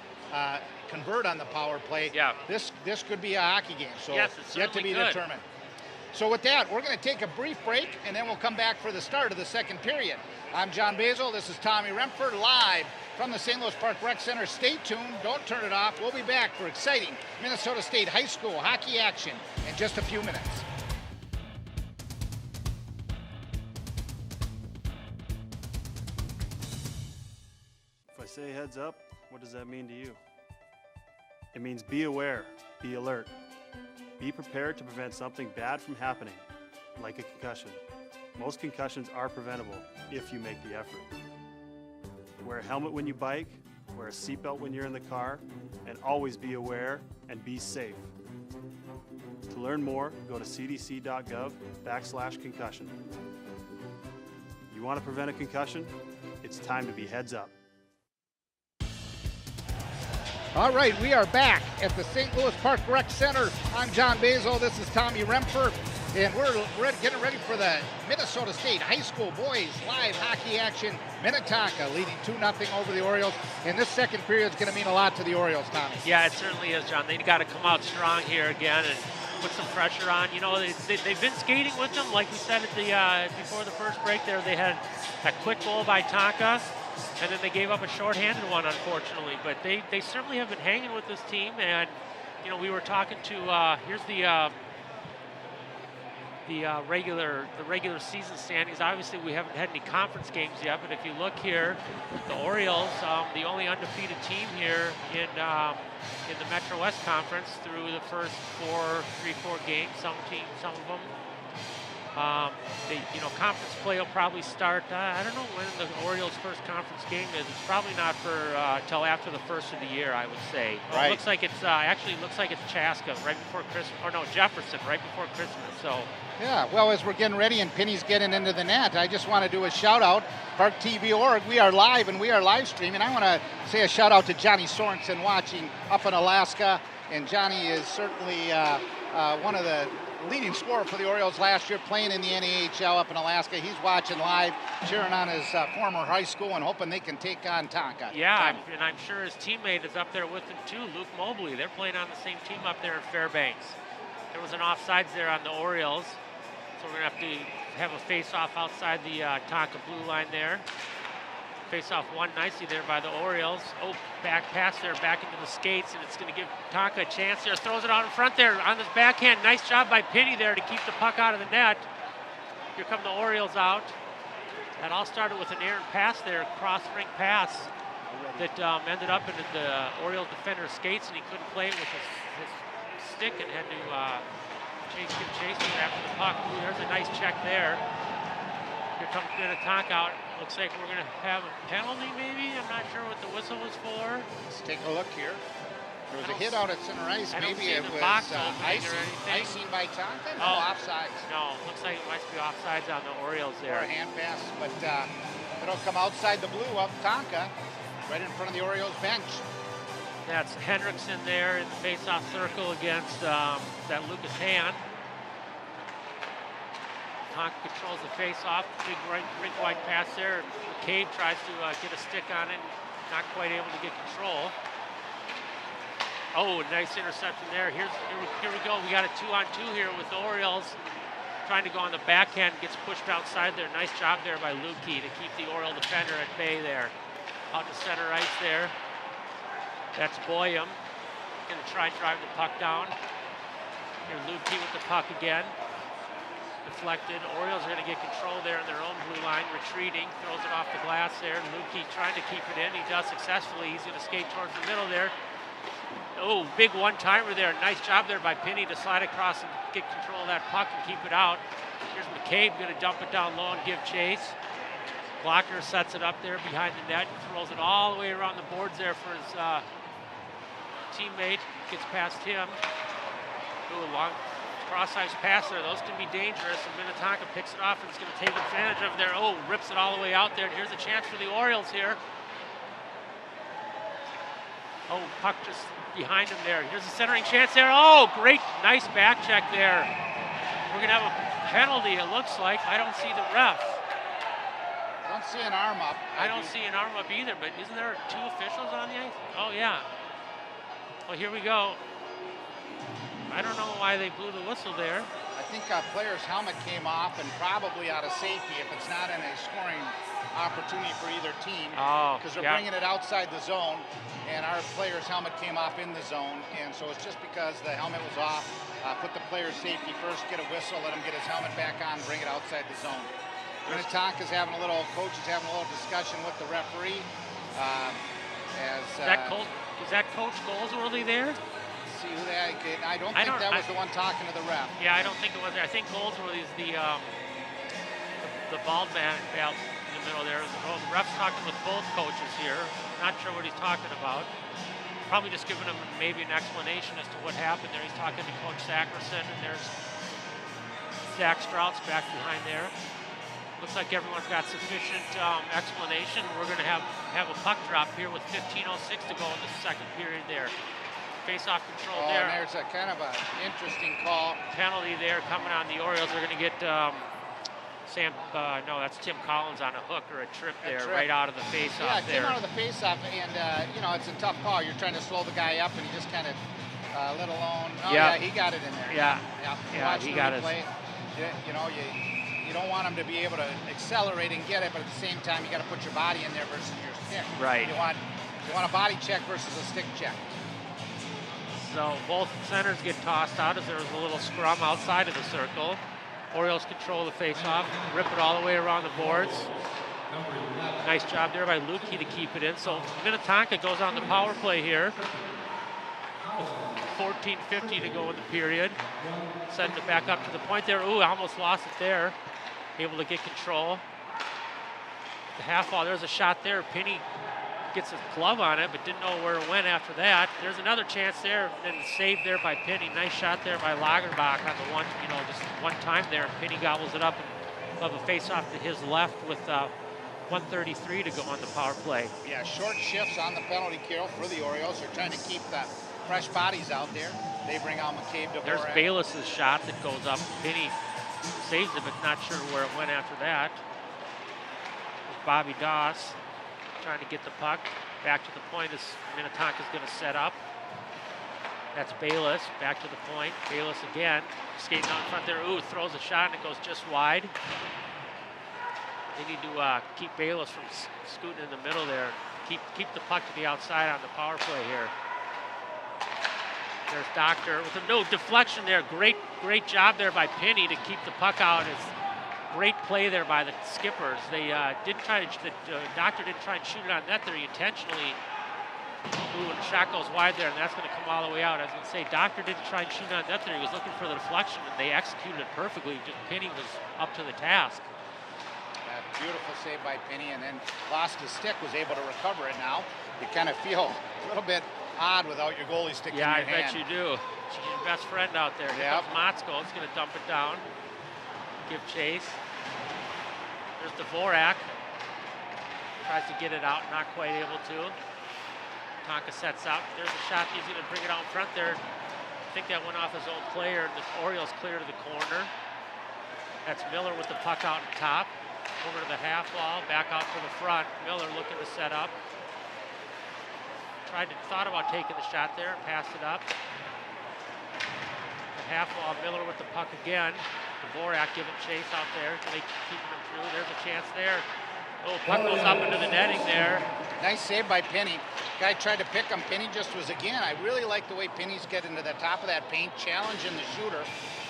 Speaker 1: convert on the power play.
Speaker 2: Yeah.
Speaker 1: This could be a hockey game. So
Speaker 2: yes, it's
Speaker 1: yet to be determined. So with that, we're going to take a brief break, and then we'll come back for the start of the second period. I'm John Basil. This is Tommy Remford, live from the St. Louis Park Rec Center. Stay tuned. Don't turn it off. We'll be back for exciting Minnesota State High School hockey action in just a few minutes.
Speaker 9: If I say heads up, what does that mean to you? It means be aware, be alert. Be prepared to prevent something bad from happening, like a concussion. Most concussions are preventable if you make the effort. Wear a helmet when you bike, wear a seatbelt when you're in the car, and always be aware and be safe. To learn more, go to cdc.gov/concussion. You want to prevent a concussion? It's time to be heads up.
Speaker 1: All right, we are back at the St. Louis Park Rec Center. I'm John Basil. This is Tommy Remfer, and we're getting ready for the Minnesota State High School boys live hockey action. Minnetonka leading 2-0 over the Orioles, and this second period is going to mean a lot to the Orioles, Tommy.
Speaker 2: Yeah, it certainly is, John. They got to come out strong here again, and put some pressure on. You know, they've been skating with them, like we said at the before the first break there. They had a quick goal by Tonka, and then they gave up a shorthanded one, unfortunately. But they certainly have been hanging with this team, and you know, we were talking to here's the regular season standings. Obviously, we haven't had any conference games yet, but if you look here, the Orioles, the only undefeated team here in the Metro West Conference through the first 4 games. Some of them. Conference play will probably start. I don't know when the Orioles' first conference game is. It's probably not for till after the first of the year, I would say. Well,
Speaker 1: right.
Speaker 2: It looks like it's actually looks like it's Chaska right before Christmas, or no, Jefferson right before Christmas. So.
Speaker 1: Yeah, well, as we're getting ready and Penny's getting into the net, I just want to do a shout out. ParkTV Org, we are live and we are live streaming. I want to say a shout out to Johnny Sorensen watching up in Alaska, and Johnny is certainly one of the leading scorer for the Orioles last year, playing in the NAHL up in Alaska. He's watching live, cheering on his former high school and hoping they can take on Tonka.
Speaker 2: Yeah, and I'm sure his teammate is up there with him too, Luke Mobley. They're playing on the same team up there in Fairbanks. There was an offsides there on the Orioles, so we're going to have a face-off outside the Tonka blue line there. Face-off won nicely there by the Orioles. Oh, back pass there, back into the skates, and it's going to give Tonka a chance there. Throws it out in front there on this backhand. Nice job by Penny there to keep the puck out of the net. Here come the Orioles out. That all started with an errant pass there, cross-ring pass that ended up in the Orioles defender's skates, and he couldn't play it with his stick and had to give chase after the puck. Ooh, there's a nice check there. Here comes Minnetonka out. Looks like we're going to have a penalty, maybe. I'm not sure what the whistle was for.
Speaker 1: Let's take a look here. There was a hit out at center ice. Maybe it was icing by Tonka. No, offsides.
Speaker 2: No, looks like it might be offsides on the Orioles there.
Speaker 1: Or a hand pass, but it'll come outside the blue of Tonka, right in front of the Orioles bench.
Speaker 2: That's Hendrickson there in the face-off circle against that Lucas Hand. Tonka controls the face-off. Big rink wide pass there. McCabe tries to get a stick on it. Not quite able to get control. Oh, nice interception there. Here we go. We got a 2-on-2 here with the Orioles. Trying to go on the backhand. Gets pushed outside there. Nice job there by Lukey to keep the Oriole defender at bay there. Out to center ice there. That's Boyum. Going to try and drive the puck down. Here Lukey with the puck again. Deflected. Orioles are going to get control there in their own blue line, retreating, throws it off the glass there. Lukey trying to keep it in. He does successfully. He's going to skate towards the middle there. Oh, big one-timer there. Nice job there by Penny to slide across and get control of that puck and keep it out. Here's McCabe going to dump it down low and give chase. Blocker sets it up there behind the net and throws it all the way around the boards there for his teammate. Gets past him. Ooh, long cross-ice pass there. Those can be dangerous, and Minnetonka picks it off and is going to take advantage of there. Oh, rips it all the way out there. And here's a chance for the Orioles here. Oh, puck just behind him there. Here's a centering chance there. Oh, great, nice back check there. We're going to have a penalty, it looks like. I don't see the ref.
Speaker 1: I don't see an arm up.
Speaker 2: I don't see an arm up either, but isn't there 2 officials on the ice? Oh, yeah. Well, here we go. I don't know why they blew the whistle there.
Speaker 1: I think a player's helmet came off, and probably out of safety if it's not in a scoring opportunity for either team. Because they're bringing it outside the zone, and our player's helmet came off in the zone, and so it's just because the helmet was off. Put the player's safety first, get a whistle, let him get his helmet back on, bring it outside the zone. Minnetonka's having a little discussion with the referee.
Speaker 2: Is that Coach Goldsworthy there?
Speaker 1: See who I don't think that was the one talking to the ref.
Speaker 2: Yeah, I don't think it was there. I think Goldsworthy is the bald man out in the middle there. The ref's talking with both coaches here. Not sure what he's talking about. Probably just giving him maybe an explanation as to what happened there. He's talking to Coach Sakerson, and there's Zach Strauss back behind there. Looks like everyone's got sufficient explanation. We're going to have a puck drop here with 15:06 to go in the second period there. Face-off control there.
Speaker 1: And there's a kind of an interesting call.
Speaker 2: Penalty there coming on the Orioles. They're going to get that's Tim Collins on a hook or a trip there, right out of the face-off there.
Speaker 1: Yeah, came out of the face-off, and it's a tough call. You're trying to slow the guy up, and he just kind of let alone. Oh,
Speaker 2: Yeah.
Speaker 1: yeah, he got it in there.
Speaker 2: Yeah.
Speaker 1: Yeah,
Speaker 2: he got it.
Speaker 1: You know, you don't want him to be able to accelerate and get it, but at the same time, you got to put your body in there versus your stick.
Speaker 2: Right.
Speaker 1: You want a body check versus a stick check.
Speaker 2: So both centers get tossed out as there was a little scrum outside of the circle. Orioles control the face-off, rip it all the way around the boards. Nice job there by Lukey to keep it in. So Minnetonka goes on the power play here. 14:50 to go in the period. Setting it back up to the point there. Ooh, almost lost it there. Able to get control. The half ball, there's a shot there. Penny gets his glove on it, but didn't know where it went after that. There's another chance there, and saved there by Penny. Nice shot there by Lagerbach on the one, just one time there. Penny gobbles it up of a face-off to his left with 1:33 to go on the power play.
Speaker 1: Yeah, short shifts on the penalty kill for the Orioles. They're trying to keep the fresh bodies out there. They bring out McCabe.
Speaker 2: There's Bayless's shot that goes up. Penny saves it, but not sure where it went after that. There's Bobby Doss trying to get the puck back to the point as Minnetonka's going to set up. That's Bayless back to the point. Bayless again skating out in front there. Ooh, throws a shot and it goes just wide. They need to keep Bayless from scooting in the middle there. Keep the puck to the outside on the power play here. There's Doctor with no deflection there. Great job there by Penny to keep the puck out. It's great play there by the skippers. They didn't try to. Doctor didn't try and shoot it on net there. He intentionally. Ooh, and the shot goes wide there, and that's going to come all the way out. I was going to say, Doctor didn't try and shoot on net there. He was looking for the deflection, and they executed it perfectly. Just Penny was up to the task.
Speaker 1: Beautiful save by Penny, and then lost his stick, was able to recover it now. You kind of feel a little bit odd without your goalie stick in your hand.
Speaker 2: Yeah, I bet you do. She's your best friend out there. Here comes Motzko. It's going to dump it down. Give chase. There's Dvorak. Tries to get it out, not quite able to. Tonka sets out. There's a shot. He's going to bring it out in front there. I think that went off his own player. The Orioles clear to the corner. That's Miller with the puck out on top. Over to the half wall, back out to the front. Miller looking to set up. Thought about taking the shot there, passed it up. The half wall, Miller with the puck again. Dvorak giving chase out there, keeping him through. There's a chance there. Oh, puck goes up into the netting there.
Speaker 1: Nice save by Penny. Guy tried to pick him. Penny just was, again, I really like the way Penny's getting to the top of that paint, challenging the shooter.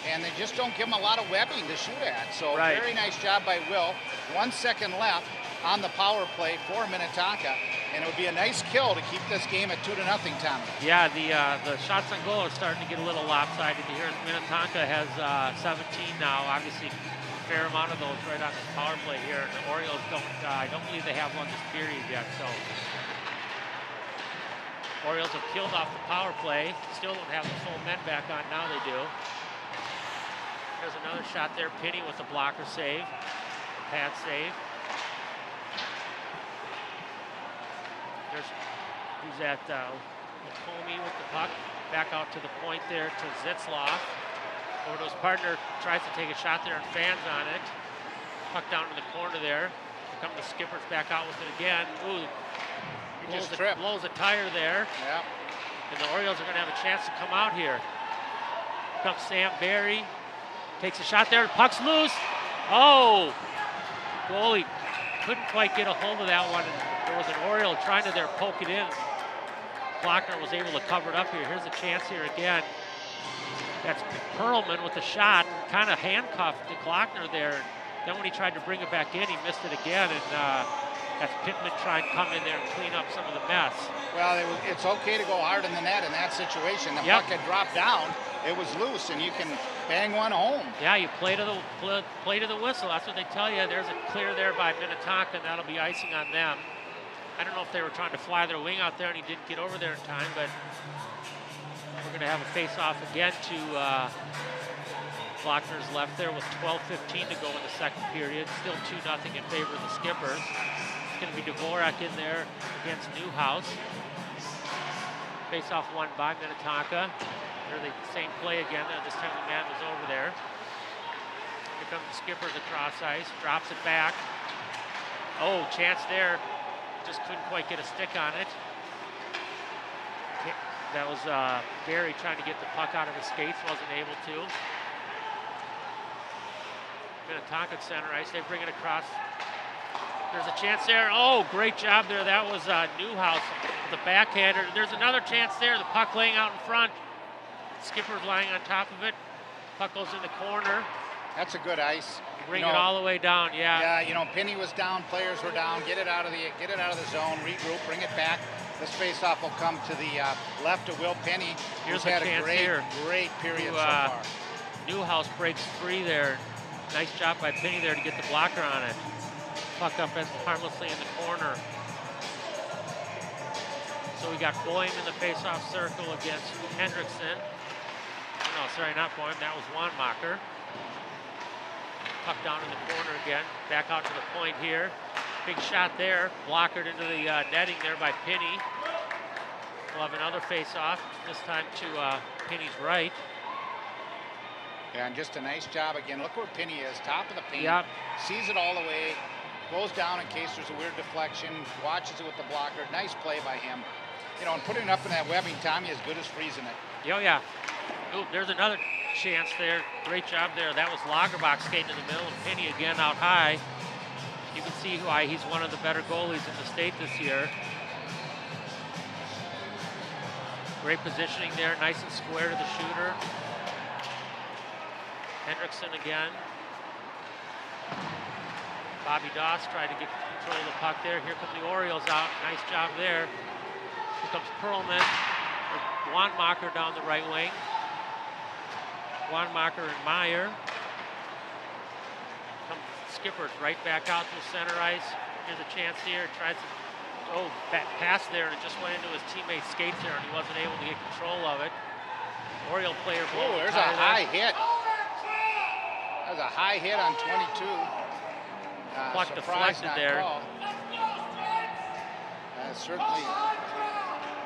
Speaker 1: And they just don't give him a lot of webbing to shoot at. So very nice job by Will. 1 second left on the power play for Minnetonka. And it would be a nice kill to keep this game at 2-0, Tommy.
Speaker 2: Yeah, the shots on goal are starting to get a little lopsided here. Minnetonka has 17 now. Obviously, a fair amount of those right on this power play here. And the Orioles I don't believe they have won this period yet. So Orioles have killed off the power play. Still don't have the full men back on. Now they do. There's another shot there. Penny with the blocker save. Pad save. There's who's at McComey with the puck. Back out to the point there to Zitzloff. Over to his partner. Tries to take a shot there and fans on it. Puck down to the corner there. Here come the skippers back out with it again. Ooh. Blows a tire there.
Speaker 1: Yeah.
Speaker 2: And the Orioles are going to have a chance to come out here. Here comes Sam Barry. Takes a shot there, puck's loose. Oh, goalie couldn't quite get a hold of that one. And there was an Oriole trying to poke it in. Glockner was able to cover it up here. Here's a chance here again. That's Perlman with the shot, kind of handcuffed to Glockner there. Then when he tried to bring it back in, he missed it again. And that's Pittman trying to come in there and clean up some of the mess.
Speaker 1: Well, it's okay to go hard in the net in that situation. The puck had dropped down. It was loose, and you can bang one home.
Speaker 2: Yeah, you play to the whistle. That's what they tell you. There's a clear there by Minnetonka, and that'll be icing on them. I don't know if they were trying to fly their wing out there, and he didn't get over there in time, but we're going to have a face-off again to Glockner's left there with 12:15 to go in the second period. Still 2-0 in favor of the Skippers. It's going to be Dvorak in there against Newhouse. Face-off won by Minnetonka. They're the same play again. This time the man was over there. Here comes the Skippers across ice. Drops it back. Oh, chance there. Just couldn't quite get a stick on it. That was Barry trying to get the puck out of his skates, wasn't able to. Minnetonka center ice, they bring it across. There's a chance there. Oh, great job there. That was Newhouse, the backhander. There's another chance there. The puck laying out in front. Skipper's lying on top of it. Puck goes in the corner.
Speaker 1: That's a good ice.
Speaker 2: Bring it all the way down, yeah.
Speaker 1: Yeah, Penny was down, players were down. Get it out of the zone, regroup, bring it back. This faceoff will come to the left of Will Penny.
Speaker 2: Here's
Speaker 1: who's had
Speaker 2: a chance
Speaker 1: great,
Speaker 2: here.
Speaker 1: great period so far.
Speaker 2: Newhouse breaks free there. Nice job by Penny there to get the blocker on it. Puck up harmlessly in the corner. So we got Boehm in the faceoff circle against Hendrickson. No, sorry, not Boehm. That was Wanmacher. Puck down in the corner again. Back out to the point here. Big shot there. Blockered into the netting there by Penny. We'll have another face-off, this time to Penny's right.
Speaker 1: Yeah, and just a nice job again. Look where Penny is, top of the paint.
Speaker 2: Yep.
Speaker 1: Sees it all the way. Goes down in case there's a weird deflection. Watches it with the blocker. Nice play by him. And putting it up in that webbing, Tommy, as good as freezing it.
Speaker 2: Oh, yeah. Oh, there's another chance there. Great job there. That was Lagerbach skating in the middle, and Penny again out high. You can see why he's one of the better goalies in the state this year. Great positioning there, nice and square to the shooter. Hendrickson again. Bobby Doss tried to get control of the puck there. Here come the Orioles out. Nice job there. Here comes Perlman. Wanmacher down the right wing. Wanmacher and Meyer. Skipper's right back out to the center ice. Here's a chance here. Tries to, back pass there, and it just went into his teammate's skates there, and he wasn't able to get control of it. Oriole player blows.
Speaker 1: There's a high hit. That was a high hit on 22.
Speaker 2: Puck deflected there.
Speaker 1: Certainly,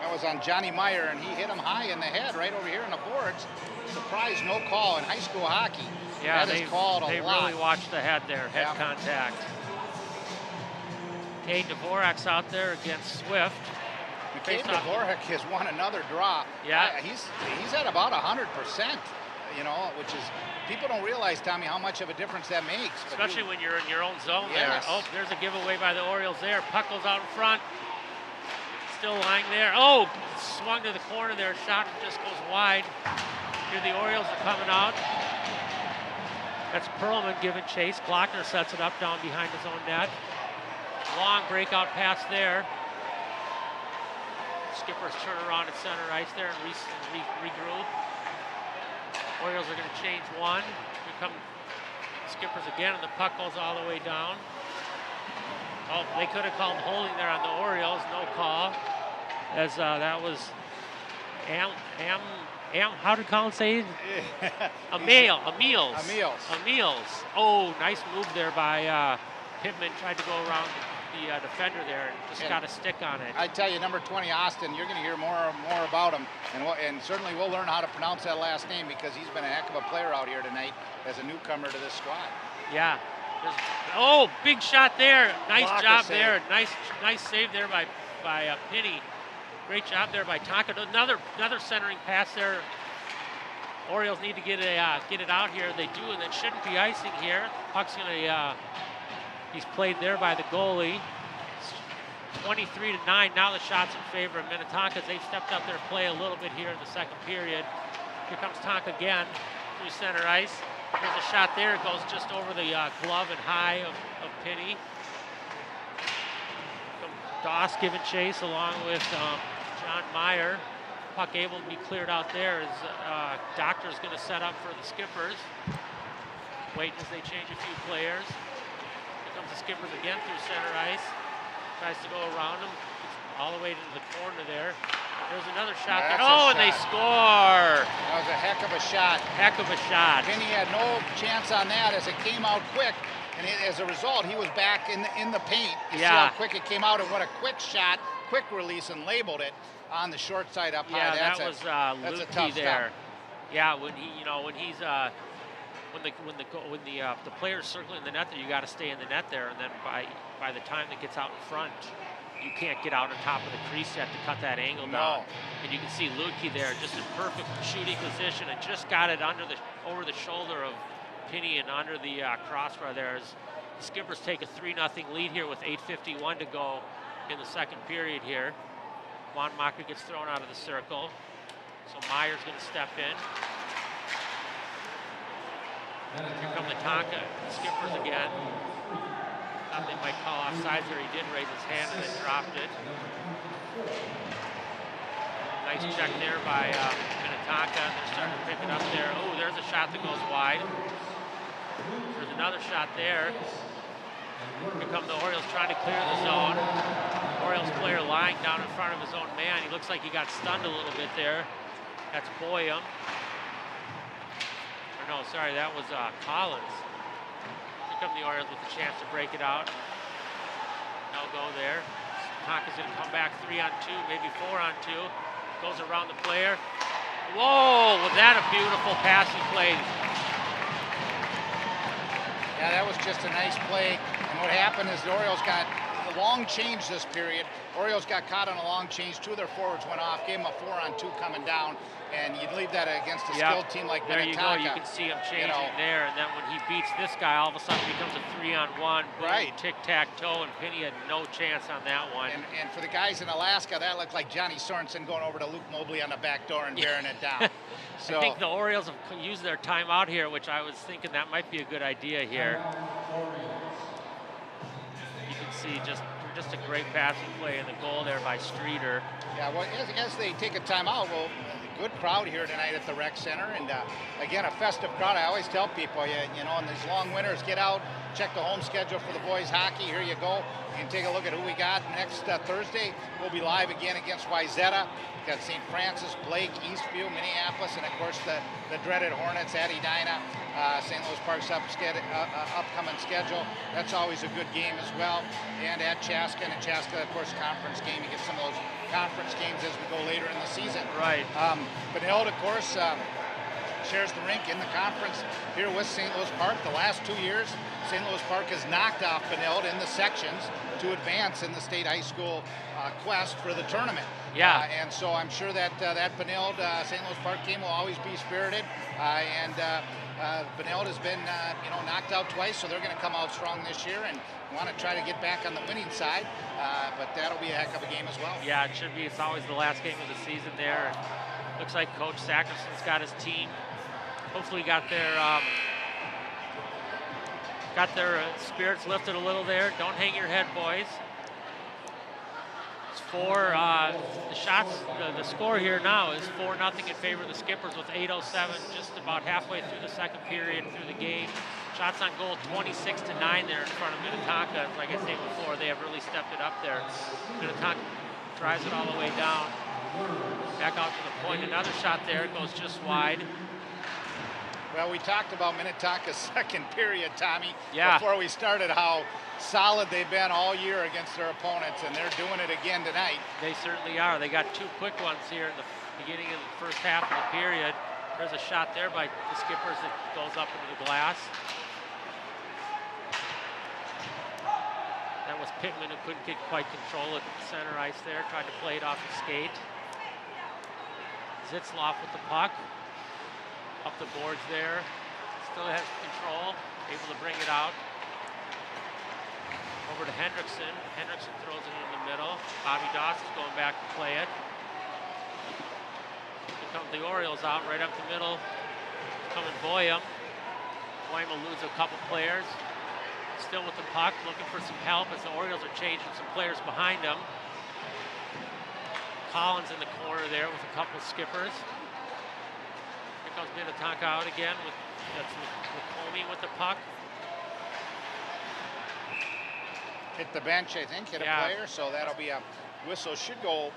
Speaker 1: that was on Johnny Meyer, and he hit him high in the head right over here on the boards. Surprise, no call in high school hockey.
Speaker 2: Yeah,
Speaker 1: that is called a lot.
Speaker 2: They really watched the head there, head contact. Cade Dvorak's out there against Swift.
Speaker 1: Cade Dvorak has won another draw.
Speaker 2: Yeah.
Speaker 1: He's at about 100%, which is, people don't realize, Tommy, how much of a difference that makes.
Speaker 2: Especially when you're in your own zone there.
Speaker 1: Yes.
Speaker 2: Oh, there's a giveaway by the Orioles there. Puck goes out in front. Still lying there. Oh, swung to the corner there. Shot just goes wide. Here the Orioles are coming out. That's Perlman giving chase. Glockner sets it up down behind his own net. Long breakout pass there. Skippers turn around at center ice there and regroup. Orioles are going to change one. Here come Skippers again, and the puck goes all the way down. Oh, they could have called holding there on the Orioles. No call. As that was how did Colin say it? Emils. Oh, nice move there by Pittman. Tried to go around the defender there and just got a stick on it.
Speaker 1: I tell you, number 20, Austin, you're going to hear more about him. And certainly we'll learn how to pronounce that last name because he's been a heck of a player out here tonight as a newcomer to this squad.
Speaker 2: Yeah. Big shot there. Nice
Speaker 1: Blocker
Speaker 2: job
Speaker 1: save.
Speaker 2: there. Nice save there by Penny. Great job there by Tonka. Another centering pass there. Orioles need to get it out here. They do, and it shouldn't be icing here. Puck's gonna. He's played there by the goalie. 23-9. Now the shot's in favor of Minnetonka. They've stepped up their play a little bit here in the second period. Here comes Tonka again through center ice. There's a shot there. It goes just over the glove and high of Penny. Doss giving chase along with John Meyer. Puck able to be cleared out there as Doctor's going to set up for the Skippers. Waiting as they change a few players. Here comes the Skippers again through center ice. Tries to go around him. Gets all the way to the corner there. There's another shot there. And they score!
Speaker 1: That was a heck of a shot.
Speaker 2: Heck of a shot.
Speaker 1: Penny had no chance on that as it came out quick. And as a result, he was back in the paint. You see how quick it came out, and what a quick shot, quick release, and labeled it on the short side up high.
Speaker 2: That was
Speaker 1: that's a tough
Speaker 2: there.
Speaker 1: Stop.
Speaker 2: Yeah, when the player's circling the net there, you got to stay in the net there, and then by the time it gets out in front, you can't get out on top of the crease yet to cut that angle down. And you can see Ludke there, just in perfect shooting position, and just got it over the shoulder of Pinney and under the crossbar there. As the Skippers take a 3-0 lead here with 8:51 to go in the second period here. Wanamaker gets thrown out of the circle, so Meyer's going to step in. Here come the Tonka Skippers again. Thought they might call offsides there. He did raise his hand and then dropped it. Nice check there by Minnetonka. They're starting to pick it up there. Oh, there's a shot that goes wide. There's another shot there. Here come the Orioles trying to clear the zone. Orioles player lying down in front of his own man. He looks like he got stunned a little bit there. That's Boyum. Or no, sorry, that was Collins. Here come the Orioles with a chance to break it out. No go there. Tonka's going to come back 3-on-2, maybe 4-on-2. Goes around the player. Whoa, was that a beautiful passing play?
Speaker 1: Yeah, that was just a nice play. And what happened is the Orioles got a long change this period. Orioles got caught on a long change. Two of their forwards went off, gave them a 4-on-2 coming down. And you'd leave that against a skilled team like Minnetonka.
Speaker 2: There you go. You can see him changing there. And then when he beats this guy, all of a sudden it becomes a 3-on-1.
Speaker 1: Right.
Speaker 2: Tic-tac-toe, and Pinney had no chance on that one.
Speaker 1: And for the guys in Alaska, that looked like Johnny Sorensen going over to Luke Mobley on the back door and bearing it down. So
Speaker 2: I think the Orioles have used their timeout here, which I was thinking that might be a good idea here. You can see just a great passing play in the goal there by Streeter.
Speaker 1: Yeah, well, as they take a timeout, well, good crowd here tonight at the rec center, and again, a festive crowd. I always tell people, you know, in these long winters, get out, check the home schedule for the boys hockey. Here you go. You can take a look at who we got next Thursday. We'll be live again against Wayzata. We've got St. Francis, Blake, Eastview, Minneapolis, and of course the dreaded Hornets at Edina. St. Louis Park's upcoming schedule. That's always a good game as well. And at Chaska, of course, conference game. You get some of those conference games as we go later in the season.
Speaker 2: Right.
Speaker 1: Benilde, of course, shares the rink in the conference here with St. Louis Park. The last 2 years, St. Louis Park has knocked off Benilde in the sections to advance in the state high school quest for the tournament.
Speaker 2: Yeah.
Speaker 1: And so I'm sure that that Benilde St. Louis Park team will always be spirited. Benilde has been knocked out twice, so they're going to come out strong this year and want to try to get back on the winning side. But that'll be a heck of a game as well.
Speaker 2: Yeah, it should be. It's always the last game of the season there. And looks like Coach Sackerson's got his team. Hopefully got their spirits lifted a little there. Don't hang your head, boys. It's the shots, the score here now is 4-0 in favor of the Skippers with 8:07, just about halfway through the second period through the game. Shots on goal 26-9 there in front of Minnetonka. Like I said before, they have really stepped it up there. Minnetonka drives it all the way down. Back out to the point. Another shot there, goes just wide.
Speaker 1: Well, we talked about Minnetonka's second period, Tommy,
Speaker 2: yeah,
Speaker 1: before we started, how solid they've been all year against their opponents, and they're doing it again tonight.
Speaker 2: They certainly are. They got two quick ones here in the beginning of the first half of the period. There's a shot there by the Skippers that goes up into the glass. That was Pittman, who couldn't get quite control at center ice there, tried to play it off the skate. Zitzloff with the puck. Up the boards there. Still has control, able to bring it out. Over to Hendrickson. Hendrickson throws it in the middle. Bobby Dawson's going back to play it. Here come the Orioles out right up the middle. Coming Boyum. Boyum will lose a couple players. Still with the puck, looking for some help as the Orioles are changing some players behind them. Collins in the corner there with a couple Skippers. Here comes Minnetonka out again with Comey with the puck.
Speaker 1: Hit the bench, I think, hit a player, so that'll be a whistle. Should go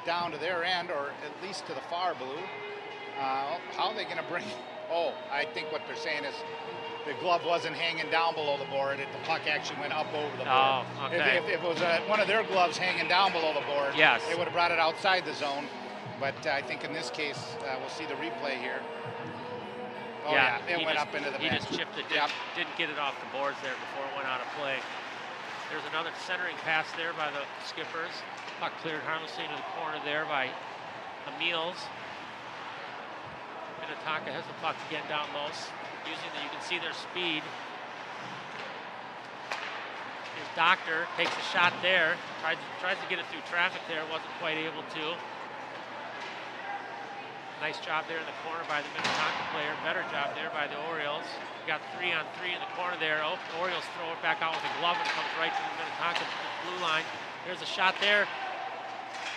Speaker 1: down to their end, or at least to the far blue. How are they going to bring? Oh, I think what they're saying is the glove wasn't hanging down below the board. The puck actually went up over the board.
Speaker 2: Oh, okay.
Speaker 1: If it was one of their gloves hanging down below the board,
Speaker 2: yes,
Speaker 1: they would have brought it outside the zone. But I think in this case, we'll see the replay here. Oh, yeah, it went up into the bench.
Speaker 2: He just chipped it, didn't get it off the boards there before it went out of play. There's another centering pass there by the Skippers. Puck cleared harmlessly into the corner there by Emils. Minnetonka has the puck again down low, using you can see their speed. His Doctor takes a shot there, tries to get it through traffic there, wasn't quite able to. Nice job there in the corner by the Minnetonka player. Better job there by the Orioles. Got 3-on-3 in the corner there. Oh, the Orioles throw it back out with a glove and it comes right to the Minnetonka blue line. There's a shot there.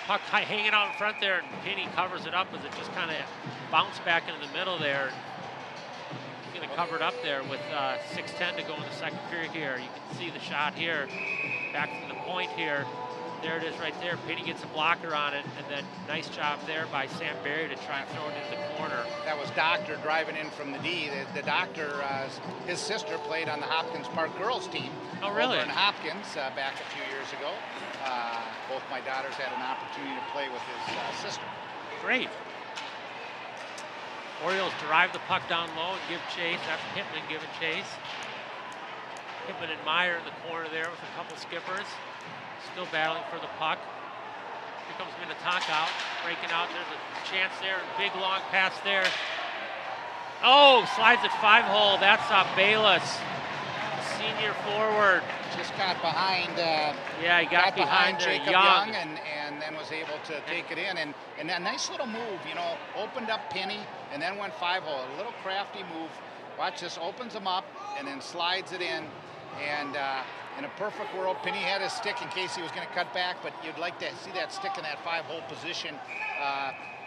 Speaker 2: Puck hanging out in front there, and Penny covers it up as it just kind of bounced back into the middle there. He's going to cover it up there with 6:10 to go in the second period here. You can see the shot here, back from the point here. There it is right there. Penny gets a blocker on it, and then nice job there by Sam Berry to try and throw it into the corner.
Speaker 1: That was Doctor driving in from the D. The Doctor, his sister played on the Hopkins Park girls team.
Speaker 2: Oh, really?
Speaker 1: Over in Hopkins back a few years ago. Both my daughters had an opportunity to play with his sister.
Speaker 2: Great. Orioles drive the puck down low and give chase. That's Pittman giving chase. Pittman and Meyer in the corner there with a couple skippers. Still battling for the puck. Here comes Minnetonka out, breaking out. There's a chance there. Big long pass there. Oh, slides it 5-hole. That's Bayless, senior forward.
Speaker 1: Just got behind.
Speaker 2: Yeah, he got behind there,
Speaker 1: Jacob
Speaker 2: Young,
Speaker 1: and then was able to take it in. And a nice little move, you know, opened up Penny and then went 5-hole. A little crafty move. Watch this, opens him up and then slides it in. And in a perfect world, Penny had his stick in case he was going to cut back, but you'd like to see that stick in that 5-hole position.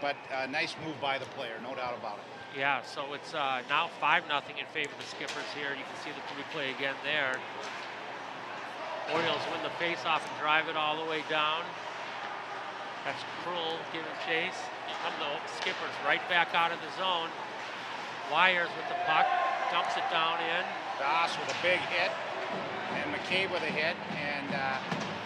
Speaker 1: But a nice move by the player, no doubt about it.
Speaker 2: Yeah, so it's now 5-0 in favor of the Skippers here. You can see the replay again there. Orioles win the faceoff and drive it all the way down. That's Krull giving chase. Here come the Skippers right back out of the zone. Wires with the puck, dumps it down in.
Speaker 1: Doss with a big hit, and McCabe with a hit, and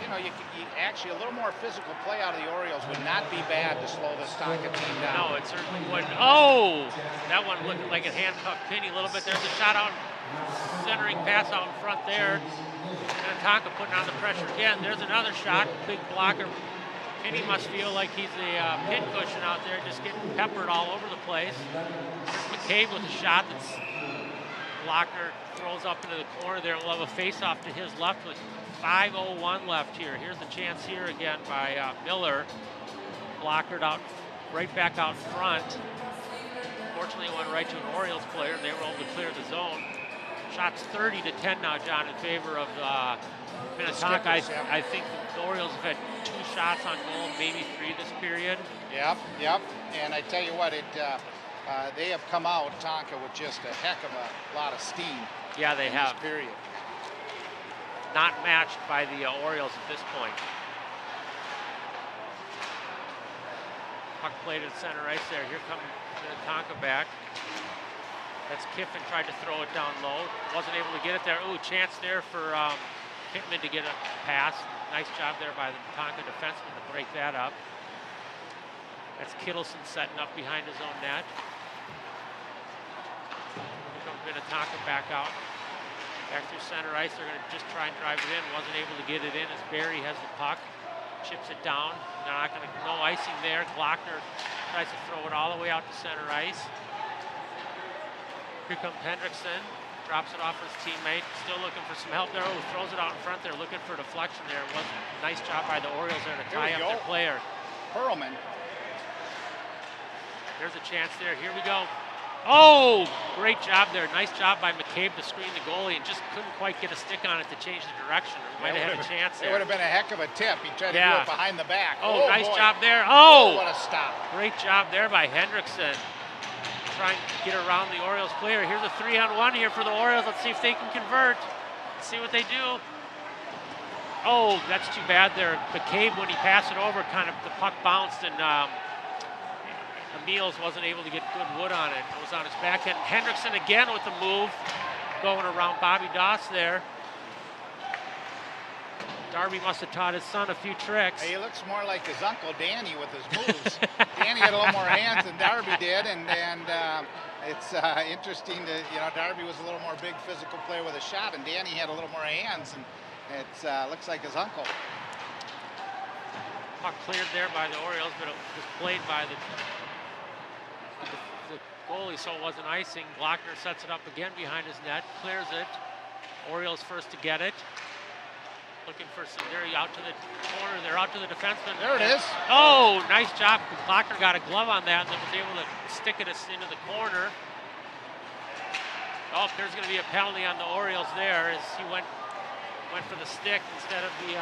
Speaker 1: you know, you actually a little more physical play out of the Orioles would not be bad to slow this Tonka team down.
Speaker 2: No, it certainly wouldn't. Oh, that one looked like it handcuffed Penny a little bit. There's a shot out, centering pass out in front there. And Tonka putting on the pressure again. There's another shot, big blocker. Penny must feel like he's a pin cushion out there, just getting peppered all over the place. There's McCabe with a shot that's blocker throws up into the corner there. We'll have a face-off to his left with 5:01 left here. Here's the chance here again by Miller. Blockered out, right back out front. Fortunately, it went right to an Orioles player, and they were able to clear the zone. Shots 30-10 now, John, in favor of Minnetonka. I think the Orioles have had 2 shots on goal, maybe 3 this period.
Speaker 1: Yep. And I tell you what, they have come out, Tonka, with just a heck of a lot of steam.
Speaker 2: Yeah, they have.
Speaker 1: This period.
Speaker 2: Not matched by the Orioles at this point. Puck played at center ice there. Here comes Minnetonka back. That's Kiffin, tried to throw it down low. Wasn't able to get it there. Ooh, chance there for Pittman to get a pass. Nice job there by the Tonka defenseman to break that up. That's Kittleson setting up behind his own net. Here comes Minnetonka back out. Back through center ice. They're going to just try and drive it in. Wasn't able to get it in as Barry has the puck. Chips it down. Not going to, no icing there. Glockner tries to throw it all the way out to center ice. Here comes Hendrickson, drops it off his teammate, still looking for some help there. Oh, throws it out in front there, looking for deflection there. Nice job by the Orioles there to tie up their player.
Speaker 1: Perlman.
Speaker 2: There's a chance there. Here we go. Oh, great job there. Nice job by McCabe to screen the goalie and just couldn't quite get a stick on it to change the direction. Or might have had a chance there.
Speaker 1: It would have been a heck of a tip. He tried to do it behind the back.
Speaker 2: Oh, nice
Speaker 1: boy.
Speaker 2: job there. Oh,
Speaker 1: what a stop.
Speaker 2: Great job there by Hendrickson. Trying to get around the Orioles player. Here's a 3-on-1 here for the Orioles. Let's see if they can convert. Let's see what they do. Oh, that's too bad there. McCabe, when he passed it over, kind of the puck bounced and Emils wasn't able to get good wood on it. It was on his backhand. Hendrickson again with the move, going around Bobby Doss there. Darby must have taught his son a few tricks.
Speaker 1: He looks more like his uncle Danny with his moves. Danny had a little more hands than Darby did, and it's interesting that, you know, Darby was a little more big physical player with a shot, and Danny had a little more hands, and It looks like his uncle.
Speaker 2: Puck cleared there by the Orioles, but it was played by the goalie, so it wasn't icing. Glockner sets it up again behind his net, clears it. Orioles first to get it. Looking for some, they're out to the corner, they're out to the defenseman.
Speaker 1: There it is.
Speaker 2: Oh, nice job. Glockner got a glove on that and then was able to stick it into the corner. Oh, there's going to be a penalty on the Orioles there as he went for the stick instead of the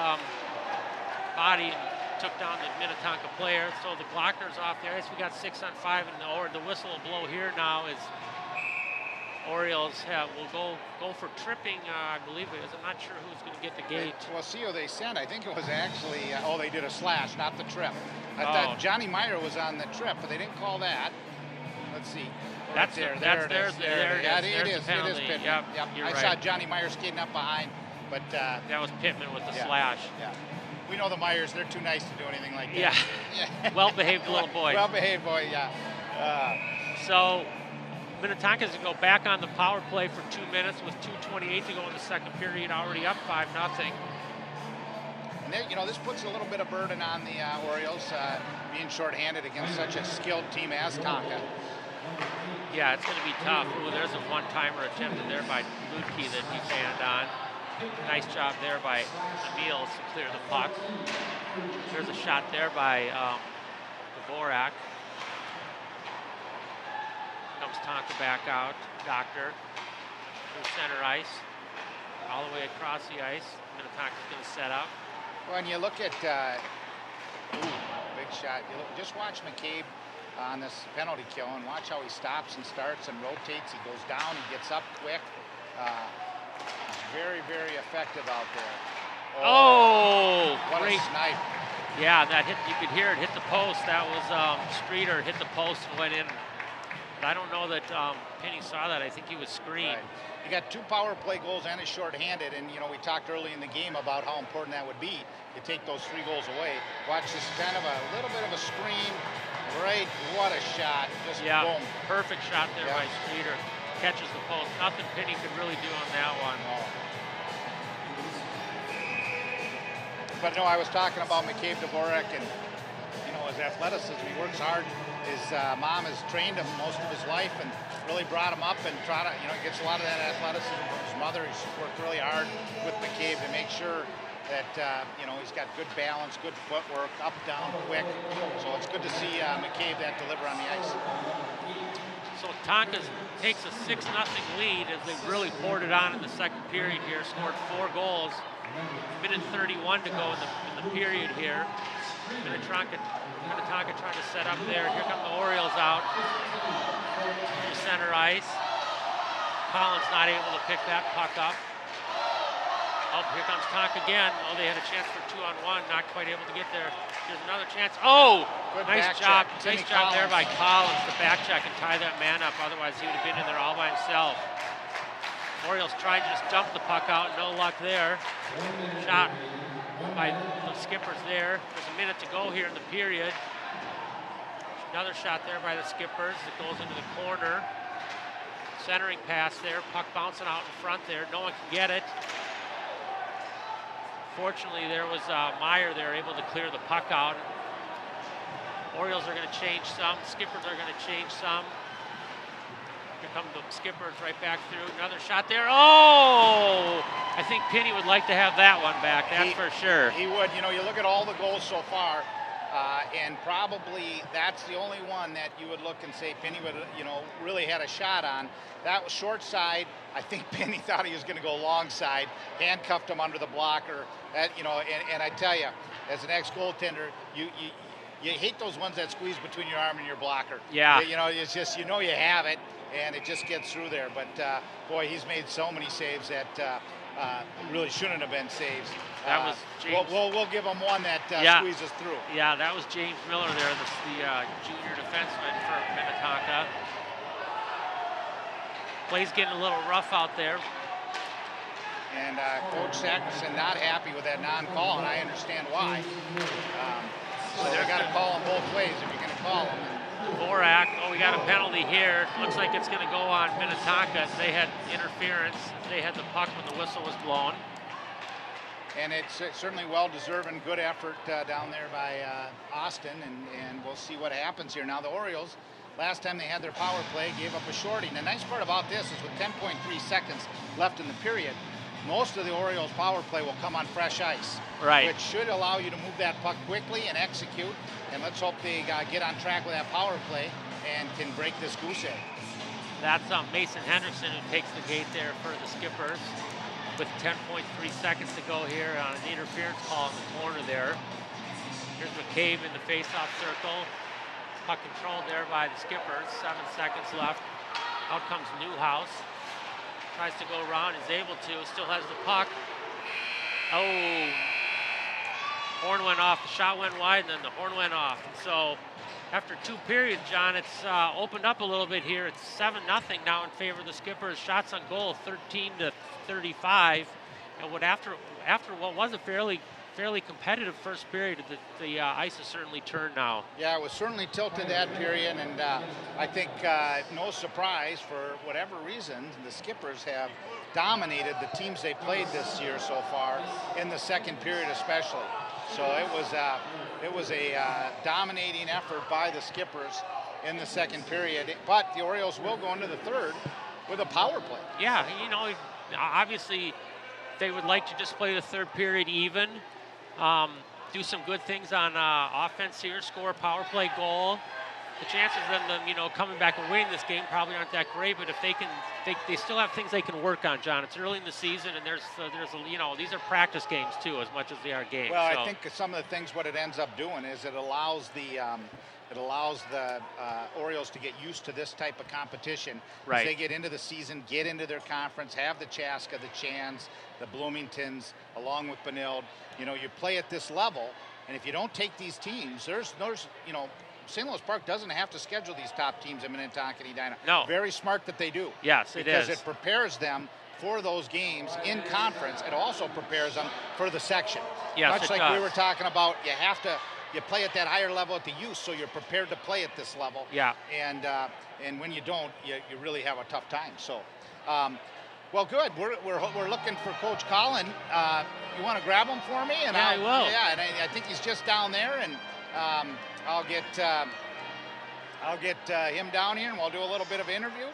Speaker 2: body and took down the Minnetonka player. So the Glockner's off the ice. We got 6 on 5, and the whistle will blow here now as Orioles will go for tripping, I believe it is. I'm not sure who's going to get the gate.
Speaker 1: Well, see who they sent. I think it was actually, they did a slash, not the trip. I thought Johnny Meyer was on the trip, but they didn't call that. Let's see.
Speaker 2: That's
Speaker 1: there.
Speaker 2: There
Speaker 1: There it is. It is Pittman.
Speaker 2: Yep.
Speaker 1: I saw Johnny Meyer skating up behind, but
Speaker 2: that was Pittman with the slash.
Speaker 1: Yeah. We know the Myers, they're too nice to do anything like that.
Speaker 2: Yeah. Well-behaved little boy.
Speaker 1: Well-behaved boy, yeah.
Speaker 2: So Minnetonka's going to go back on the power play for 2 minutes with 2:28 to go in the second period, already up 5-0.
Speaker 1: And this puts a little bit of burden on the Orioles, being shorthanded against such a skilled team as Tonka.
Speaker 2: Yeah, it's going to be tough. Ooh, there's a one-timer attempted there by Ludke that he banned on. Nice job there by Emils to clear the puck. There's a shot there by Dvorak. Comes Tonka back out. Doctor through center ice. All the way across the ice. Minnetonka's going to set up.
Speaker 1: Well, and you look at, big shot. Just watch McCabe on this penalty kill and watch how he stops and starts and rotates. He goes down, he gets up quick. He's very, very effective out there. What
Speaker 2: great
Speaker 1: a snipe.
Speaker 2: Yeah, that hit, you could hear it hit the post. That was Streeter hit the post and went in. But I don't know that Penny saw that. I think he was screened.
Speaker 1: Right. You got 2 power play goals and is shorthanded, and we talked early in the game about how important that would be to take those 3 goals away. Watch this kind of a little bit of a screen. Right, what a shot. Just boom.
Speaker 2: Perfect shot there by Streeter. Catches the post. Nothing Penny could really do on that one.
Speaker 1: But no, I was talking about McCabe Dvorak and his athleticism. He works hard. His mom has trained him most of his life and really brought him up and gets a lot of that athleticism from his mother. He's worked really hard with McCabe to make sure that he's got good balance, good footwork, up, down, quick. So it's good to see McCabe that deliver on the ice.
Speaker 2: So Tonka takes a 6-0 lead as they really poured it on in the second period here. Scored 4 goals. Minute 31 to go in the period here. Minnetonka trying to set up there. Here come the Orioles out to center ice. Collins not able to pick that puck up. Oh, here comes Tonka again. Oh, they had a chance for 2-on-1. Not quite able to get there. Here's another chance. Oh,
Speaker 1: good
Speaker 2: nice job.
Speaker 1: Check.
Speaker 2: Nice job there by Collins to back check and tie that man up. Otherwise, he would have been in there all by himself. Orioles trying to just dump the puck out. No luck there. Shot by the Skippers there. There's a minute to go here in the period. Another shot there by the Skippers that goes into the corner. Centering pass there. Puck bouncing out in front there. No one can get it. Fortunately, there was Meyer there able to clear the puck out. Orioles are going to change some. Skippers are going to change some. Here come the Skippers right back through. Another shot there. Oh! I think Penny would like to have that one back, that's for sure.
Speaker 1: He would. You look at all the goals so far, and probably that's the only one that you would look and say Penny would, really had a shot on. That was short side. I think Penny thought he was going to go long side, handcuffed him under the blocker. That, and I tell you, as an ex-goaltender, you hate those ones that squeeze between your arm and your blocker.
Speaker 2: Yeah.
Speaker 1: It's just, you have it, and it just gets through there. But, boy, he's made so many saves that really shouldn't have been saves.
Speaker 2: That was James.
Speaker 1: We'll give him one that squeezes through.
Speaker 2: Yeah, that was James Miller there, the junior defenseman for Minnetonka. Play's getting a little rough out there.
Speaker 1: And Coach Sackerson not happy with that non-call, and I understand why. So they've got to call them both ways if you're going to call them.
Speaker 2: Dvorak, we got a penalty here. Looks like it's going to go on Minnetonka. They had interference. They had the puck when the whistle was blown.
Speaker 1: And it's certainly well-deserved and good effort down there by Austin, and we'll see what happens here. Now the Orioles, last time they had their power play, gave up a shorty. And the nice part about this is with 10.3 seconds left in the period, most of the Orioles power play will come on fresh ice,
Speaker 2: right,
Speaker 1: which should allow you to move that puck quickly and execute. And let's hope they get on track with that power play and can break this goose egg.
Speaker 2: That's Mason Henderson who takes the gate there for the Skippers with 10.3 seconds to go here on an interference call in the corner there. Here's McCabe in the face-off circle. Puck controlled there by the Skippers. 7 seconds left. Out comes Newhouse. Tries to go around, is able to, still has the puck. Oh, horn went off, the shot went wide, and then the horn went off. And so after 2 periods, John, it's opened up a little bit here. It's 7-0 now in favor of the Skippers. Shots on goal, 13-35. And after what was a fairly competitive first period, the ice has certainly turned now.
Speaker 1: Yeah, it was certainly tilted that period, and I think no surprise, for whatever reason, the Skippers have dominated the teams they played this year so far, in the second period especially. So it was a dominating effort by the Skippers in the second period, but the Orioles will go into the third with a power play.
Speaker 2: Yeah, you know, obviously they would like to just play the third period even. Do some good things on offense here, score a power play goal. The chances of them, coming back and winning this game probably aren't that great, but if they still have things they can work on, John. It's early in the season, and there's these are practice games too, as much as they are games.
Speaker 1: Well, I think some of the things what it ends up doing is it allows the Orioles to get used to this type of competition.
Speaker 2: Right.
Speaker 1: As they get into the season, get into their conference, have the Chaska, the Chans, the Bloomingtons, along with Benilde. You play at this level, and if you don't take these teams, there's St. Louis Park doesn't have to schedule these top teams in Minnetonka and Edina.
Speaker 2: No.
Speaker 1: Very smart that they do.
Speaker 2: Yes, it is.
Speaker 1: Because it prepares them for those games in conference. It also prepares them for the section.
Speaker 2: Yes,
Speaker 1: Much like we were talking about, you play at that higher level at the youth, so you're prepared to play at this level.
Speaker 2: Yeah.
Speaker 1: And when you don't, you really have a tough time. So, well, good. We're looking for Coach Collin. You want to grab him for me? And
Speaker 2: I will.
Speaker 1: Yeah, and I think he's just down there, and I'll get him down here, and we'll do a little bit of interview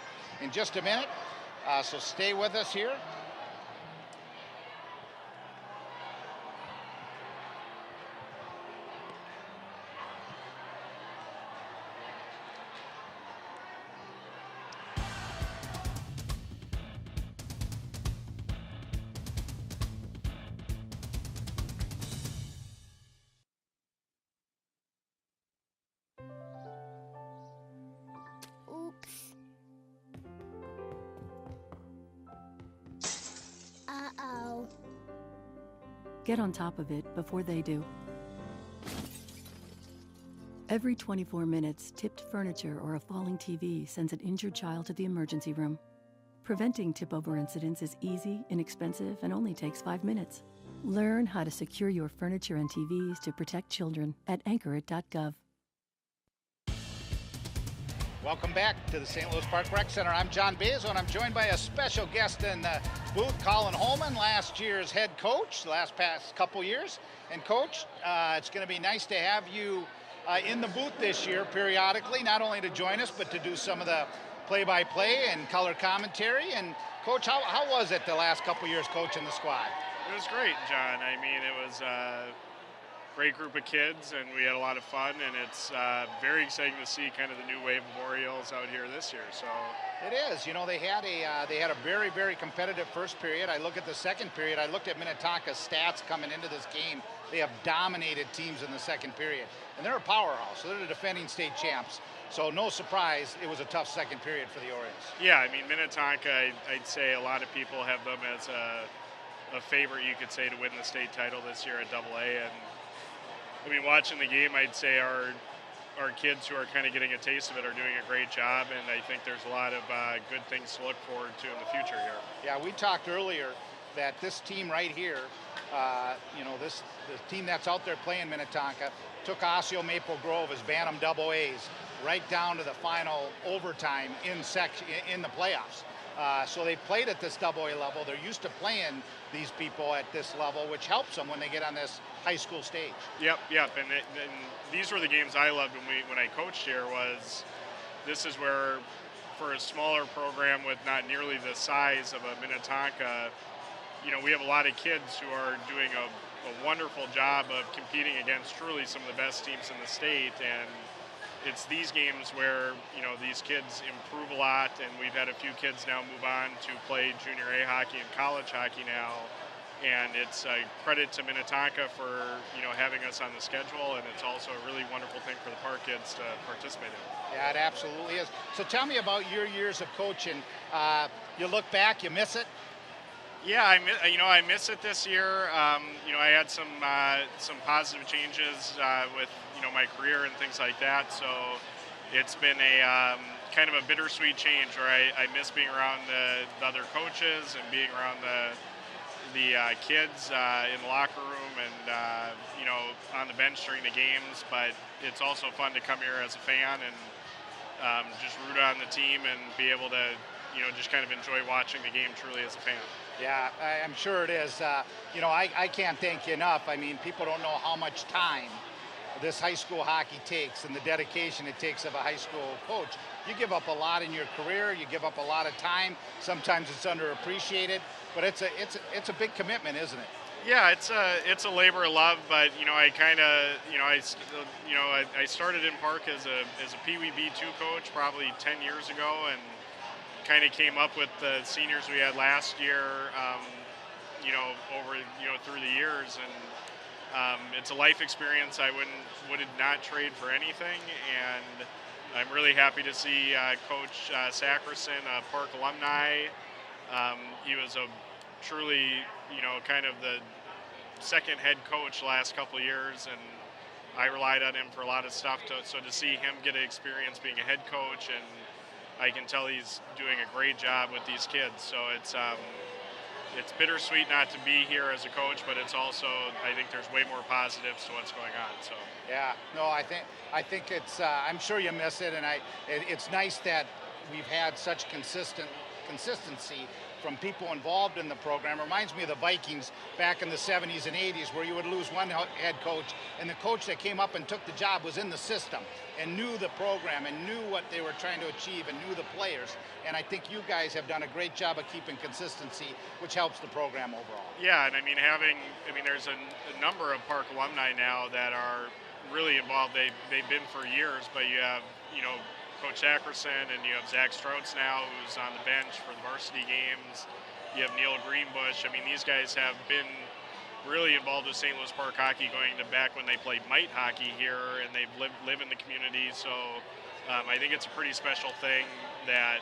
Speaker 1: in just a minute. So stay with us here.
Speaker 10: Get on top of it before they do. Every 24 minutes, tipped furniture or a falling TV sends an injured child to the emergency room. Preventing tip-over incidents is easy, inexpensive, and only takes 5 minutes. Learn how to secure your furniture and TVs to protect children at anchorit.gov.
Speaker 1: Welcome back to the St. Louis Park Rec Center. I'm John Bezo, and I'm joined by a special guest in the booth, Colin Holman, last year's head coach, past couple years. And Coach, it's going to be nice to have you in the booth this year periodically, not only to join us, but to do some of the play-by-play and color commentary. And Coach, how was it the last couple years coaching the squad?
Speaker 11: It was great, John. I mean, it was great group of kids, and we had a lot of fun, and it's very exciting to see kind of the new wave of Orioles out here this year. So
Speaker 1: it is. They had a very, very competitive first period. I look at the second period. I looked at Minnetonka's stats coming into this game. They have dominated teams in the second period, and they're a powerhouse. So they're the defending state champs. So no surprise, it was a tough second period for the Orioles.
Speaker 11: Yeah, I mean, Minnetonka, I'd say a lot of people have them as a favorite, you could say, to win the state title this year at AA. And I mean, watching the game, I'd say our kids who are kind of getting a taste of it are doing a great job, and I think there's a lot of good things to look forward to in the future here.
Speaker 1: Yeah, we talked earlier that this team right here, the team that's out there playing Minnetonka, took Osseo Maple Grove as Bantam AA-A's right down to the final overtime in the playoffs. So they played at this AA level. They're used to playing these people at this level, which helps them when they get on this high school stage.
Speaker 11: Yep. And these were the games I loved when I coached here. This is where, for a smaller program with not nearly the size of a Minnetonka, we have a lot of kids who are doing a wonderful job of competing against truly some of the best teams in the state, and it's these games where these kids improve a lot, and we've had a few kids now move on to play junior A hockey and college hockey now, and it's a credit to Minnetonka for having us on the schedule, and it's also a really wonderful thing for the Park kids to participate in.
Speaker 1: Yeah, it absolutely is. So tell me about your years of coaching. You look back, you miss it?
Speaker 11: Yeah, I miss it this year. I had some positive changes with my career and things like that. So it's been a kind of a bittersweet change where I miss being around the other coaches and being around the kids in the locker room and on the bench during the games. But it's also fun to come here as a fan and just root on the team and be able to just kind of enjoy watching the game truly as a fan.
Speaker 1: Yeah, I'm sure it is. I can't thank you enough. I mean, people don't know how much time this high school hockey takes and the dedication it takes of a high school coach. You give up a lot in your career. You give up a lot of time. Sometimes it's underappreciated, but it's a big commitment, isn't it?
Speaker 11: Yeah, it's a labor of love, but I started in Park as a Pee Wee B2 coach probably 10 years ago, and kind of came up with the seniors we had last year, over through the years, and it's a life experience I would not trade for anything, and I'm really happy to see Coach Sackerson, a Park alumni. He was a truly kind of the second head coach the last couple of years, and I relied on him for a lot of stuff. So to see him get an experience being a head coach, and I can tell he's doing a great job with these kids. So it's bittersweet not to be here as a coach, but it's also, I think there's way more positives to what's going on. So
Speaker 1: yeah, no, I think it's I'm sure you miss it, and it's nice that we've had such consistency from people involved in the program. It reminds me of the Vikings back in the 70s and 80s, where you would lose one head coach, and the coach that came up and took the job was in the system and knew the program and knew what they were trying to achieve and knew the players. And I think you guys have done a great job of keeping consistency, which helps the program overall.
Speaker 11: Yeah, and there's a number of Park alumni now that are really involved. They've been for years, but you have, Coach Sackerson, and you have Zach Strauss now, who's on the bench for the varsity games. You have Neil Greenbush. These guys have been really involved with St. Louis Park hockey going to back when they played mite hockey here, and they've live in the community. So I think it's a pretty special thing that,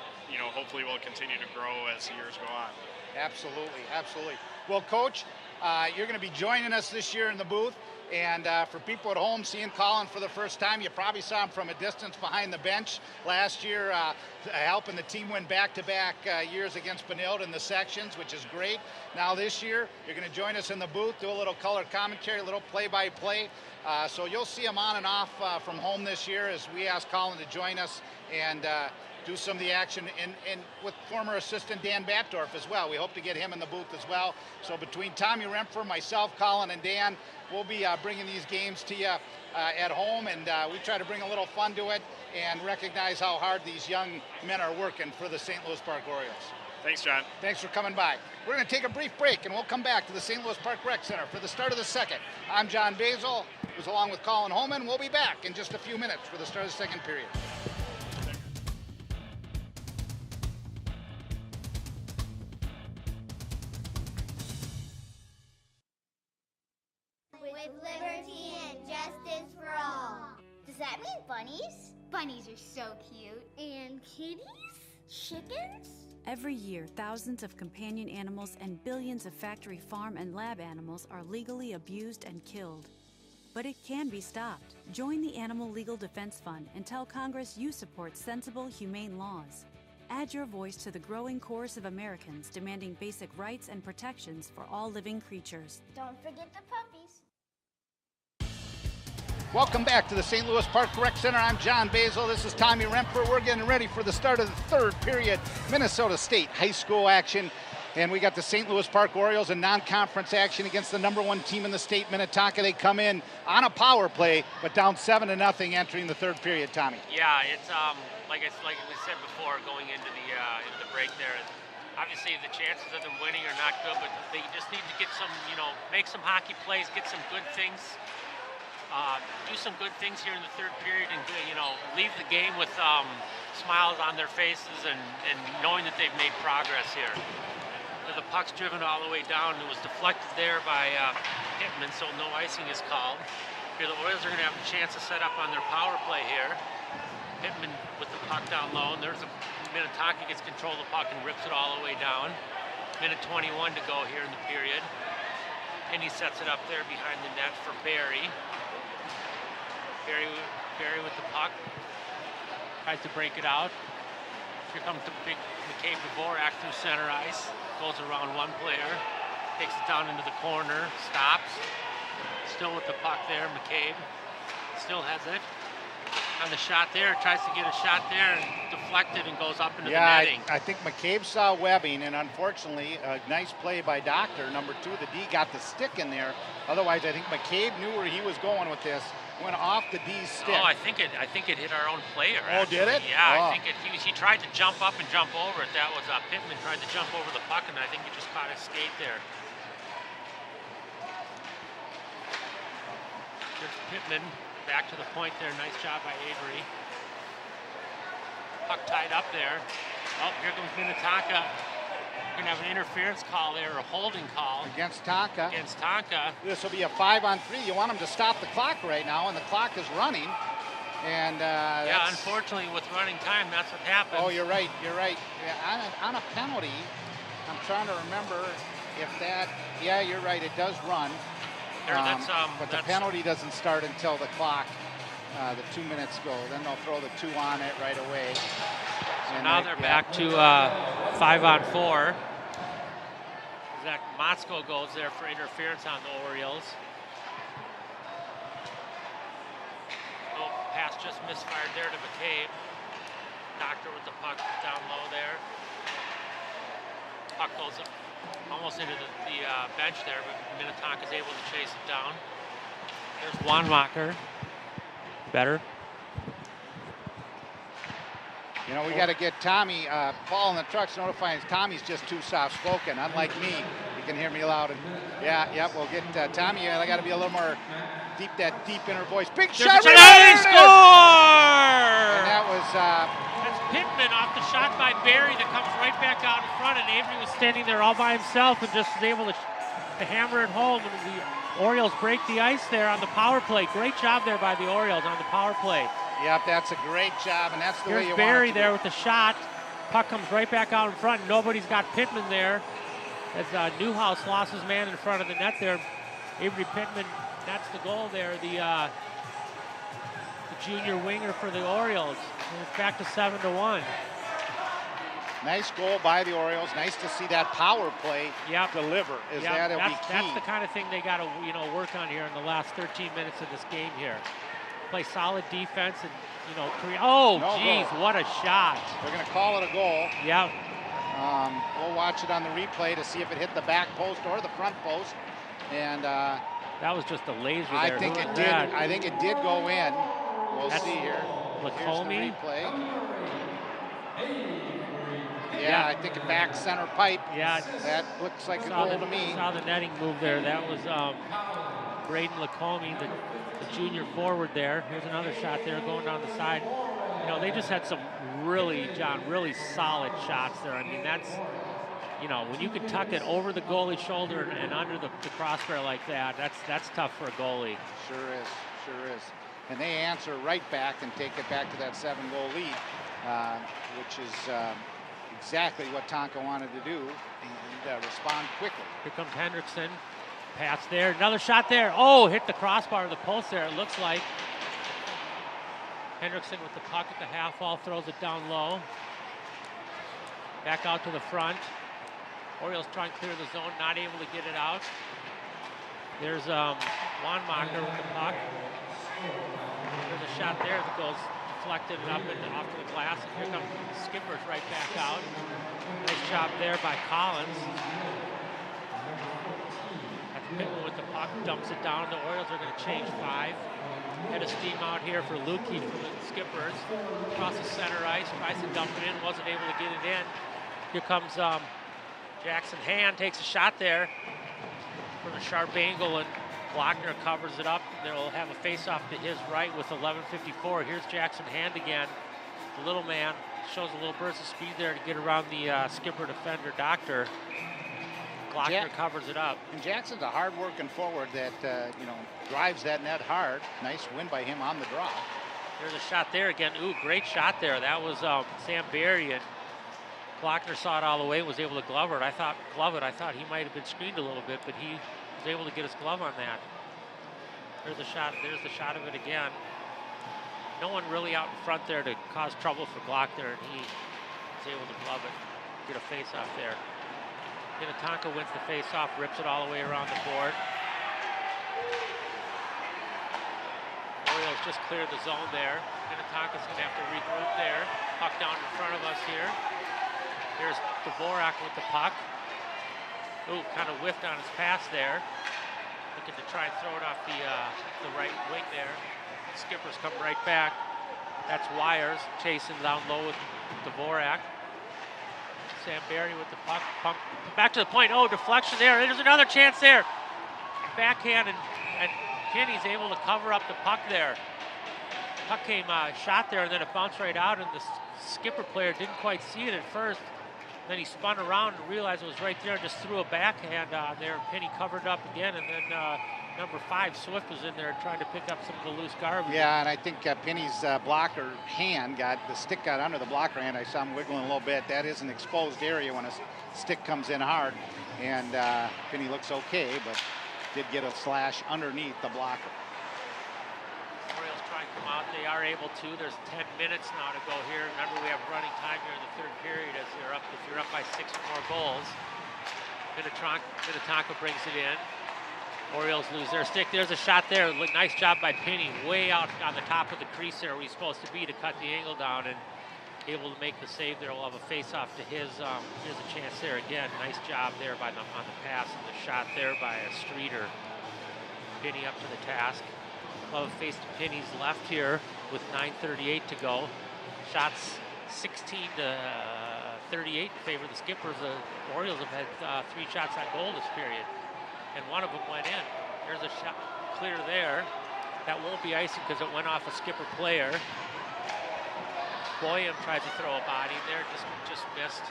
Speaker 11: hopefully will continue to grow as the years go on.
Speaker 1: Absolutely. Well, Coach, you're going to be joining us this year in the booth. And for people at home seeing Colin for the first time, you probably saw him from a distance behind the bench last year, helping the team win back-to-back years against Benilde in the sections, which is great. Now this year, you're going to join us in the booth, do a little color commentary, a little play-by-play. So you'll see him on and off from home this year as we ask Colin to join us and do some of the action and with former assistant Dan Batdorf as well. We hope to get him in the booth as well. So between Tommy Rempfer, myself, Colin, and Dan, we'll be bringing these games to you at home, and we try to bring a little fun to it and recognize how hard these young men are working for the St. Louis Park Orioles.
Speaker 11: Thanks, John.
Speaker 1: Thanks for coming by. We're going to take a brief break, and we'll come back to the St. Louis Park Rec Center for the start of the second. I'm John Basil, who's along with Colin Holman. We'll be back in just a few minutes for the start of the second period.
Speaker 12: With liberty and justice for all. Does that mean bunnies? Bunnies are so cute. And kitties? Chickens?
Speaker 13: Every year, thousands of companion animals and billions of factory farm and lab animals are legally abused and killed. But it can be stopped. Join the Animal Legal Defense Fund and tell Congress you support sensible, humane laws. Add your voice to the growing chorus of Americans demanding basic rights and protections for all living creatures.
Speaker 12: Don't forget the puppies.
Speaker 1: Welcome back to the St. Louis Park Rec Center. I'm John Basil. This is Tommy Rempfer. We're getting ready for the start of the third period. Minnesota State high school action. And we got the St. Louis Park Orioles in non-conference action against the #1 team in the state, Minnetonka. They come in on a power play, but down 7-0 entering the third period, Tommy.
Speaker 2: Yeah, it's like we said before, going into the break there. Obviously, the chances of them winning are not good, but they just need to get some, make some hockey plays, get some good things. Do some good things here in the third period and, leave the game with smiles on their faces and knowing that they've made progress here. The puck's driven all the way down. It was deflected there by Pittman, so no icing is called. Here the Oilers are going to have a chance to set up on their power play here. Pittman with the puck down low, and there's Minnetonka gets control of the puck and rips it all the way down. Minute 21 to go here in the period. And he sets it up there behind the net for Barry. Barry with the puck. Tries to break it out. Here comes the big McCabe Dvorak through center ice. Goes around one player. Takes it down into the corner. Stops. Still with the puck there, McCabe. Still has it. On the shot there, tries to get a shot there and deflected and goes up into the netting.
Speaker 1: I think McCabe saw webbing, and unfortunately, a nice play by Doctor. Number 2, the D got the stick in there. Otherwise, I think McCabe knew where he was going with this. Went off the D's stick.
Speaker 2: Oh, I think it hit our own player.
Speaker 1: Oh,
Speaker 2: actually.
Speaker 1: did it?
Speaker 2: Yeah, I think he tried to jump up and jump over it. That was Pittman tried to jump over the puck, and I think he just caught his skate there. There's Pittman back to the point there. Nice job by Avery. Puck tied up there. Oh, here comes Minnetonka. We're going to have an interference call there, a holding call.
Speaker 1: Against Tonka. This will be a 5-on-3. You want them to stop the clock right now, and the clock is running. And
Speaker 2: yeah, unfortunately, with running time, that's what happens.
Speaker 1: Oh, you're right. Yeah, on a penalty, I'm trying to remember if that. Yeah, you're right. It does run. But the penalty doesn't start until the clock, the 2 minutes go. Then they'll throw the 2 on it right away.
Speaker 2: So now they're back to 5-on-4. Zach Motzko goes there for interference on the Orioles. Oh, pass just misfired there to McCabe. Doctor with the puck down low there. Puck goes almost into the bench there, but Minnetonka's able to chase it down. There's Wanmacher. Better.
Speaker 1: We got to get Tommy, Paul in the truck's notifying Tommy's just too soft-spoken. Unlike me, you can hear me loud. And we'll get Tommy. I got to be a little more deep, that deep inner voice. Big shot!
Speaker 2: They score!
Speaker 1: And that was...
Speaker 2: That's Pittman off the shot by Barry that comes right back out in front, and Avery was standing there all by himself and just was able to hammer it home. And the Orioles break the ice there on the power play. Great job there by the Orioles on the power play.
Speaker 1: Yep, that's a great job, and that's the way you want it.
Speaker 2: Here's Barry there with the shot. Puck comes right back out in front. Nobody's got Pittman there. As Newhouse lost his man in front of the net there. Avery Pittman, that's the goal there. The junior winger for the Orioles. And it's back to 7-1.
Speaker 1: Nice goal by the Orioles. Nice to see that power play deliver. That'll be key.
Speaker 2: That's the kind of thing they got to work on here in the last 13 minutes of this game here. Play solid defense and create. Oh, geez, what a shot!
Speaker 1: They're going to call it a goal.
Speaker 2: Yeah.
Speaker 1: We'll watch it on the replay to see if it hit the back post or the front post. And
Speaker 2: that was just a laser there.
Speaker 1: I think it did. I think it did go in. We'll see here.
Speaker 2: Lacombe.
Speaker 1: Yeah, I think a back center pipe.
Speaker 2: Yeah,
Speaker 1: that looks like a goal to me.
Speaker 2: Saw the netting move there. That was Braden Lacombe, the junior forward there. Here's another shot there going down the side. They just had some really solid shots there. I mean, that's, when you can tuck it over the goalie's shoulder and under the crossbar like that, that's tough for a goalie.
Speaker 1: Sure is. And they answer right back and take it back to that 7-goal lead, which is exactly what Tonka wanted to do and respond quickly.
Speaker 2: Here comes Hendrickson. Pass there, another shot there. Oh, hit the crossbar of the post there, it looks like. Hendrickson with the puck at the half wall, throws it down low. Back out to the front. Orioles trying to clear the zone, not able to get it out. There's Wanmacher with the puck. There's a shot there that goes deflected and up and off to the glass. And here comes Skippers right back out. Nice job there by Collins. That's Pittman with the puck, dumps it down. The Orioles are going to change 5. Head of steam out here for Lukey from the Skippers. Across the center ice, tries to dump it in, wasn't able to get it in. Here comes Jackson Hand, takes a shot there from a sharp angle, and Glockner covers it up. They'll have a face-off to his right with 11:54. Here's Jackson Hand again. The little man shows a little burst of speed there to get around the Skipper defender, Doctor. Glockner covers it up.
Speaker 1: And Jackson's a hard-working forward that, drives that net hard. Nice win by him on the draw.
Speaker 2: There's a shot there again. Ooh, great shot there. That was Sam Berry, and Glockner saw it all the way and was able to glove it. I thought he might have been screened a little bit, but he was able to get his glove on that. There's the shot of it again. No one really out in front there to cause trouble for Glockner, and he was able to glove it, get a face-off there. Minnetonka wins the face-off, rips it all the way around the board. Orioles just cleared the zone there. Minnetonka's going to have to regroup there. Puck down in front of us here. Here's Dvorak with the puck. Ooh, kind of whiffed on his pass there. Looking to try and throw it off the right wing there. Skippers come right back. That's Wires chasing down low with Dvorak. Sam Berry with the puck. Back to the point. Oh, deflection there. There's another chance there. Backhand, and Kenny's able to cover up the puck there. Puck came shot there, and then it bounced right out, and the Skipper player didn't quite see it at first. Then he spun around and realized it was right there and just threw a backhand on there. Penny covered up again, and then number 5, Swift, was in there trying to pick up some of the loose garbage.
Speaker 1: Yeah, and I think Penny's blocker hand the stick got under the blocker hand. I saw him wiggling a little bit. That is an exposed area when a stick comes in hard, and Penny looks okay, but did get a slash underneath the blocker.
Speaker 2: Orioles try and come out. They are able to. There's 10 minutes now to go here. Remember, we have running time here in the third period if you're up by 6 or more goals. Minnetonka brings it in. Orioles lose their stick. There's a shot there. Nice job by Penny. Way out on the top of the crease there where he's supposed to be to cut the angle down, and able to make the save there. We'll have a face-off to his. Here's a chance there again. Nice job there on the pass, and the shot there by a Streeter. Penny up to the task. Love face to Penny's left here with 9:38 to go. Shots 16 to 38 in favor of the Skippers. The Orioles have had 3 shots on goal this period, and one of them went in. There's a shot clear there. That won't be icing because it went off a Skipper player. Boyum tried to throw a body there, just missed.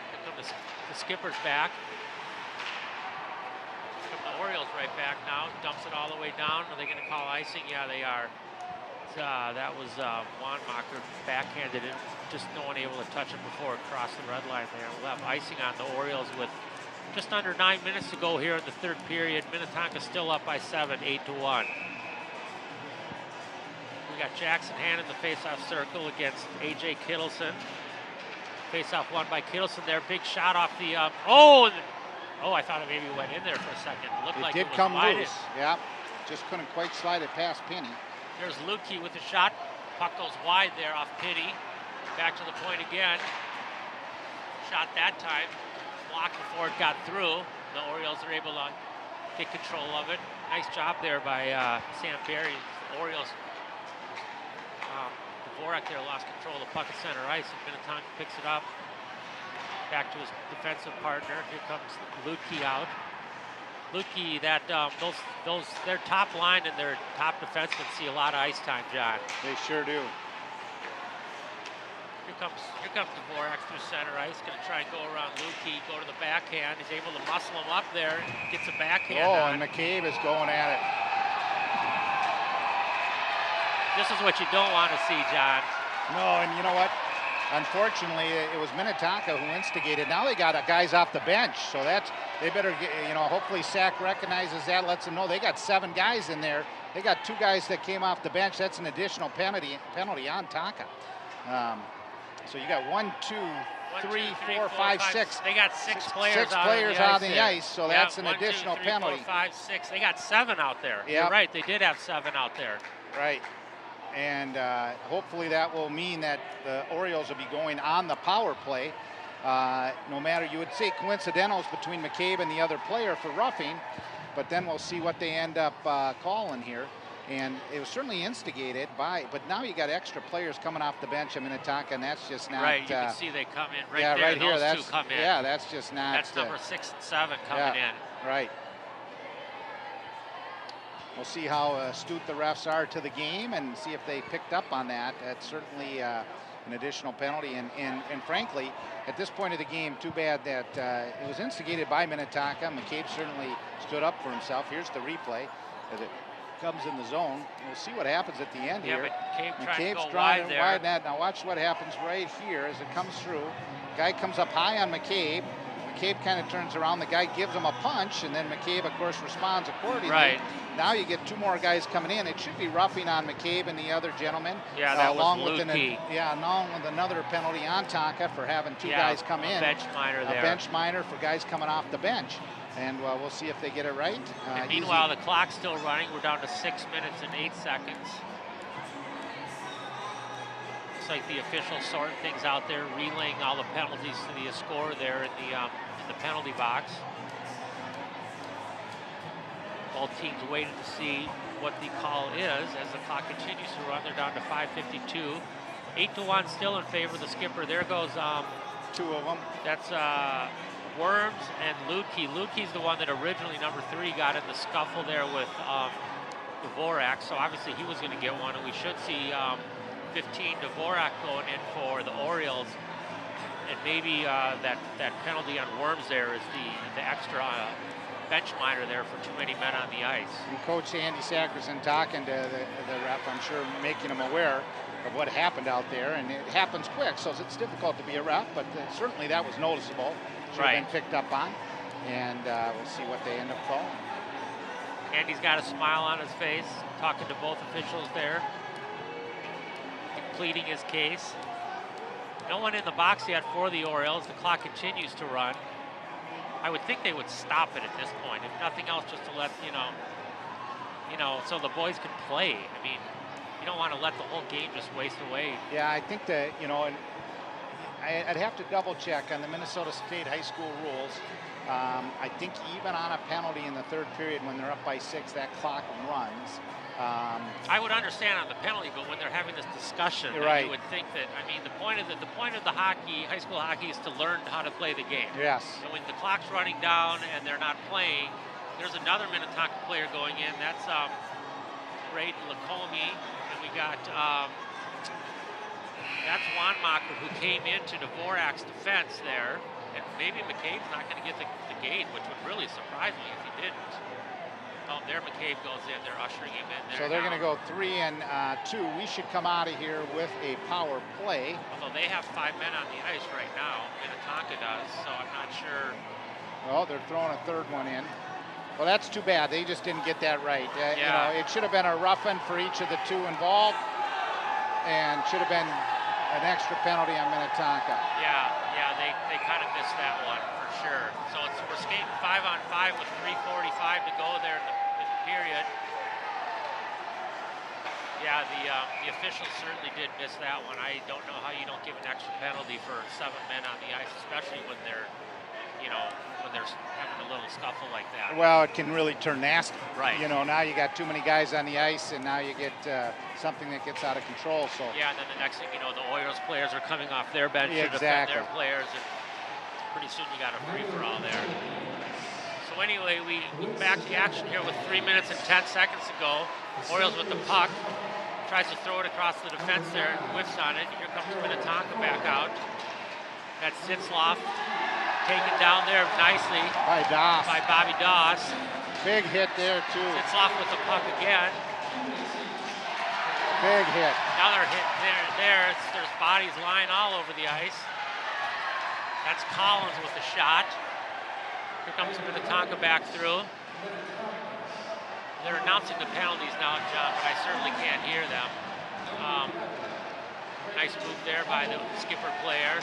Speaker 2: Here come the Skippers back. Here come the Orioles right back now. Dumps it all the way down. Are they going to call icing? Yeah, they are. That was Wanmacher backhanded it. Just no one able to touch it before it crossed the red line there. We'll have icing on the Orioles with just under 9 minutes to go here in the third period. Minnetonka still up by 7, 8-1. We got Jackson Hand in the faceoff circle against A.J. Kittleson. Faceoff won by Kittleson there. Big shot off the, I thought it maybe went in there for a second. It looked like it was
Speaker 1: come
Speaker 2: wide.
Speaker 1: loose. Yeah, just couldn't quite slide it past Penny.
Speaker 2: There's Lukey with the shot. Puck goes wide there off Penny. Back to the point again. Shot that time. Blocked before it got through. The Orioles are able to get control of it. Nice job there by Sam Berry. The Orioles, Dvorak there lost control of the puck at center ice, and Minnetonka picks it up. Back to his defensive partner. Here comes Lukey out. Lukey, their top line and their top defensemen see a lot of ice time, John.
Speaker 1: They sure do.
Speaker 2: Here comes Dvorak through center ice, going to try and go around Lukey, go to the backhand. He's able to muscle him up there, gets a backhand on.
Speaker 1: And McCabe is going at it.
Speaker 2: This is what you don't want to see, John.
Speaker 1: No, and you know what? Unfortunately, it was Minnetonka who instigated. Now they got guys off the bench, so they better get, hopefully Sack recognizes that, lets them know they got 7 guys in there. They got 2 guys that came off the bench. That's an additional penalty on Tonka. So you got 1, 2, three, four, five, six.
Speaker 2: They got six players
Speaker 1: Six
Speaker 2: out
Speaker 1: players
Speaker 2: on
Speaker 1: on
Speaker 2: the
Speaker 1: the
Speaker 2: ice,
Speaker 1: ice, so
Speaker 2: yeah,
Speaker 1: that's an
Speaker 2: 1, 2,
Speaker 1: additional
Speaker 2: 3,
Speaker 1: penalty.
Speaker 2: 4, 5, 6. They got 7 out there.
Speaker 1: Yep.
Speaker 2: You're right. They did have 7 out there.
Speaker 1: Right. And hopefully that will mean that the Orioles will be going on the power play. No matter, you would say coincidentals between McCabe and the other player for roughing, but then we'll see what they end up calling here. And it was certainly instigated by, but now you got extra players coming off the bench in Minnetonka, and that's just not.
Speaker 2: Right, you can see they come in right
Speaker 1: yeah,
Speaker 2: there.
Speaker 1: right here.
Speaker 2: Those
Speaker 1: That's
Speaker 2: 2 come in.
Speaker 1: Yeah, that's just not.
Speaker 2: That's number 6 and 7 coming in.
Speaker 1: Right. We'll see how astute the refs are to the game and see if they picked up on that. That's certainly an additional penalty. And frankly, at this point of the game, too bad that it was instigated by Minnetonka. McCabe certainly stood up for himself. Here's the replay as it comes in the zone. We'll see what happens at the end here.
Speaker 2: Yeah, but
Speaker 1: McCabe's
Speaker 2: trying
Speaker 1: trying
Speaker 2: to
Speaker 1: to
Speaker 2: go
Speaker 1: widen
Speaker 2: wide
Speaker 1: that. Now watch what happens right here as it comes through. Guy comes up high on McCabe. McCabe kind of turns around. The guy gives him a punch, and then McCabe, of course, responds accordingly.
Speaker 2: Right.
Speaker 1: Now you get 2 more guys coming in. It should be roughing on McCabe and the other gentleman.
Speaker 2: Yeah, that
Speaker 1: along
Speaker 2: was
Speaker 1: with along with another penalty on Tonka for having 2 guys come in.
Speaker 2: A bench minor there.
Speaker 1: A bench minor for guys coming off the bench. And we'll see if they get it right.
Speaker 2: And meanwhile, the clock's still running. We're down to 6 minutes and 8 seconds. Looks like the officials sorting things out there, relaying all the penalties to the score there in the penalty box. Both teams waiting to see what the call is as the clock continues to run. They're down to 5:52. 8-1 still in favor of the skipper. There goes
Speaker 1: 2 of them.
Speaker 2: That's Worms and Lutke. Lutke's the one that originally, number 3, got in the scuffle there with Dvorak. So obviously he was going to get one, and we should see 15 Dvorak going in for the Orioles. And maybe that penalty on Worms there is the extra bench minor there for too many men on the ice.
Speaker 1: And Coach Andy Sackerson talking to the ref, I'm sure making him aware of what happened out there, and it happens quick, so it's difficult to be a ref, but certainly that was noticeable. Should have been picked up on, and we'll see what they end up calling.
Speaker 2: Andy's got a smile on his face, talking to both officials there, pleading his case. No one in the box yet for the Orioles. The clock continues to run. I would think they would stop it at this point, if nothing else, just to let, so the boys can play. I mean, you don't want to let the whole game just waste away.
Speaker 1: Yeah, I think that, and I'd have to double check on the Minnesota State high school rules. I think even on a penalty in the 3rd period when they're up by 6, that clock runs.
Speaker 2: I would understand on the penalty, but when they're having this discussion,
Speaker 1: right.
Speaker 2: You would think that, the point of the hockey, high school hockey, is to learn how to play the game.
Speaker 1: Yes.
Speaker 2: And when the clock's running down and they're not playing, there's another Minnetonka player going in. That's Braden Lacombe, and we got that's Wanmacher, who came into Dvorak's defense there. And maybe McCabe's not going to get the gate, which would really surprise me if he didn't. Oh, there McCabe goes in. They're ushering him in there.
Speaker 1: So they're going to go 3 and 2. We should come out of here with a power play.
Speaker 2: Although they have 5 men on the ice right now. Minnetonka does, so I'm not sure.
Speaker 1: Well, they're throwing a 3rd one in. Well, that's too bad. They just didn't get that right.
Speaker 2: Yeah.
Speaker 1: It should have been a roughing for each of the 2 involved, and should have been an extra penalty on Minnetonka.
Speaker 2: Yeah, they kind of missed that one for sure. So we're skating 5-on-5 with 3:45 to go there in the period. Yeah, the officials certainly did miss that one. I don't know how you don't give an extra penalty for 7 men on the ice, especially when they're, when they're having a little scuffle like that.
Speaker 1: Well, it can really turn nasty.
Speaker 2: Right.
Speaker 1: Now you got too many guys on the ice, and now you get something that gets out of control. So.
Speaker 2: Yeah, and then the next thing you know, the Orioles players are coming off their bench to defend their players, and pretty soon you got a free-for-all there. So anyway, we back to action here with 3 minutes and 10 seconds to go. Orioles with the puck. Tries to throw it across the defense there, whiffs on it. Here comes Minnetonka back out. That's Sitzloff taken down there nicely
Speaker 1: by Doss.
Speaker 2: By Bobby Doss.
Speaker 1: Big hit there too.
Speaker 2: Sitzloff with the puck again.
Speaker 1: Big hit.
Speaker 2: Another hit there. There's bodies lying all over the ice. That's Collins with the shot. Here comes Minnetonka back through. They're announcing the penalties now, John, but I certainly can't hear them. Nice move there by the skipper player.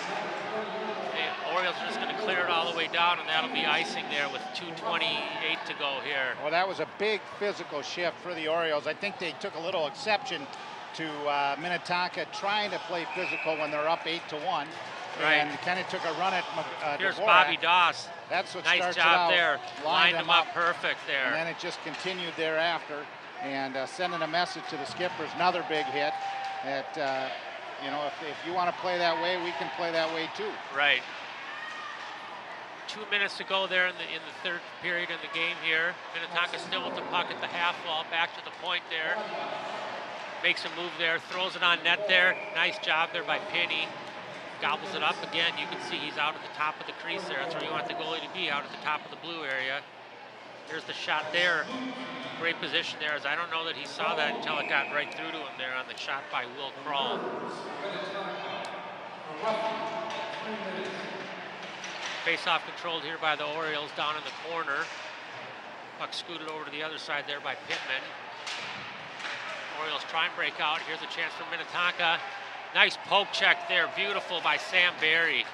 Speaker 2: The Orioles are just going to clear it all the way down, and that'll be icing there with 2:28 to go here.
Speaker 1: Well, that was a big physical shift for the Orioles. I think they took a little exception to Minnetonka trying to play physical when they're up 8-1.
Speaker 2: Right.
Speaker 1: And kind of took a run at
Speaker 2: Here's
Speaker 1: Dvorak.
Speaker 2: Bobby Doss.
Speaker 1: That's what
Speaker 2: nice
Speaker 1: starts
Speaker 2: job
Speaker 1: it out.
Speaker 2: there. Lined him up
Speaker 1: up
Speaker 2: perfect there.
Speaker 1: And then it just continued thereafter. And sending a message to the skippers, another big hit. That you know, if you want to play that way, we can play that way too.
Speaker 2: Right. 2 minutes to go there in the third period of the game here. Minnetonka still with the puck at the half wall, back to the point there. Makes a move there, throws it on net there. Nice job there by Penny. Gobbles it up again. You can see he's out at the top of the crease there. That's where you want the goalie to be, out at the top of the blue area. Here's the shot there. Great position there, as I don't know that he saw that until it got right through to him there on the shot by Will Kroll. Face-off controlled here by the Orioles down in the corner. Puck scooted over to the other side there by Pittman. Orioles try and break out. Here's a chance for Minnetonka. Nice poke check there, beautiful by Sam Barry.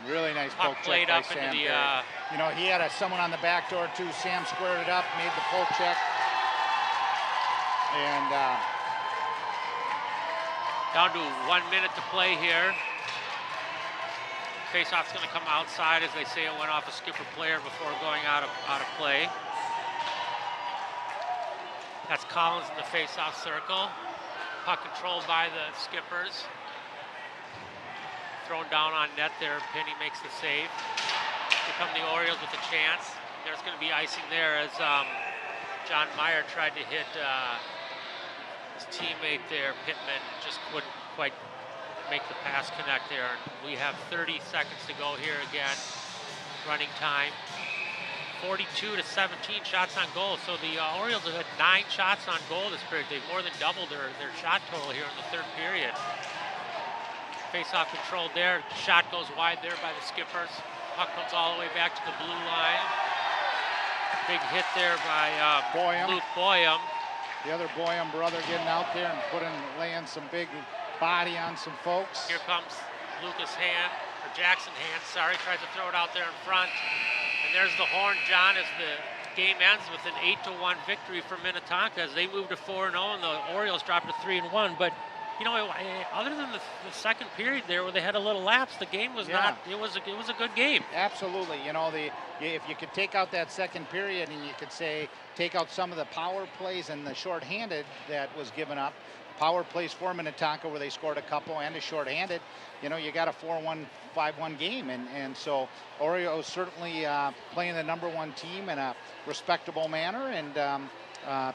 Speaker 1: Really nice
Speaker 2: puck
Speaker 1: poke
Speaker 2: played
Speaker 1: check
Speaker 2: up
Speaker 1: by
Speaker 2: into
Speaker 1: Sam
Speaker 2: the.
Speaker 1: Barry. You know, he had someone on the back door too. Sam squared it up, made the poke check, and
Speaker 2: down to 1 minute to play here. Faceoff's going to come outside, as they say. It went off a skipper player before going out of play. That's Collins in the face-off circle. Puck controlled by the skippers. Thrown down on net there. Penny makes the save. Here come the Orioles with a chance. There's going to be icing there as John Meyer tried to hit his teammate there. Pittman just couldn't quite make the pass connect there. We have 30 seconds to go here again. Running time. 42-17 shots on goal. So the Orioles have had 9 shots on goal this period. They've more than doubled their shot total here in the third period. Face-off controlled there. Shot goes wide there by the skippers. Puck comes all the way back to the blue line. Big hit there by Luke Boyum.
Speaker 1: The other Boyum brother getting out there and laying some big body on some folks.
Speaker 2: Here comes Lucas Hand, or Jackson Hand, sorry, tries to throw it out there in front. And there's the horn, John, as the game ends with an 8-1 victory for Minnetonka as they moved to 4-0 and the Orioles dropped to 3-1. But, you know, other than the second period there where they had a little lapse, the game was not, it was a good game.
Speaker 1: Absolutely. You know, if you could take out that second period and you could say, take out some of the power plays and the shorthanded that was given up, power plays for Minnetonka where they scored a couple and a shorthanded, you know, you got a 4-1, 5-1 game. And so Orioles certainly playing the number one team in a respectable manner. And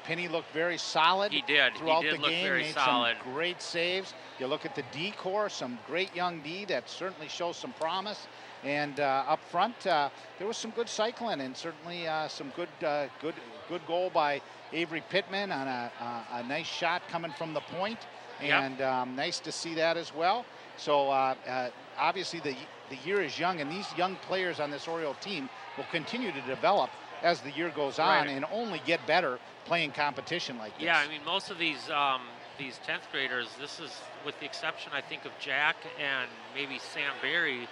Speaker 1: Penny looked very solid.
Speaker 2: He did.
Speaker 1: Throughout
Speaker 2: he did
Speaker 1: the
Speaker 2: look
Speaker 1: game.
Speaker 2: very
Speaker 1: Made
Speaker 2: solid.
Speaker 1: Some great saves. You look at the D core, some great young D that certainly shows some promise. And up front, there was some good cycling and certainly some good goal by Avery Pittman on a nice shot coming from the point. And nice to see that as well. So obviously the year is young, and these young players on this Oriole team will continue to develop as the year goes on and only get better playing competition like this.
Speaker 2: Yeah, I mean, most of these 10th graders, this is, with the exception, I think, of Jack and maybe Sam Barry,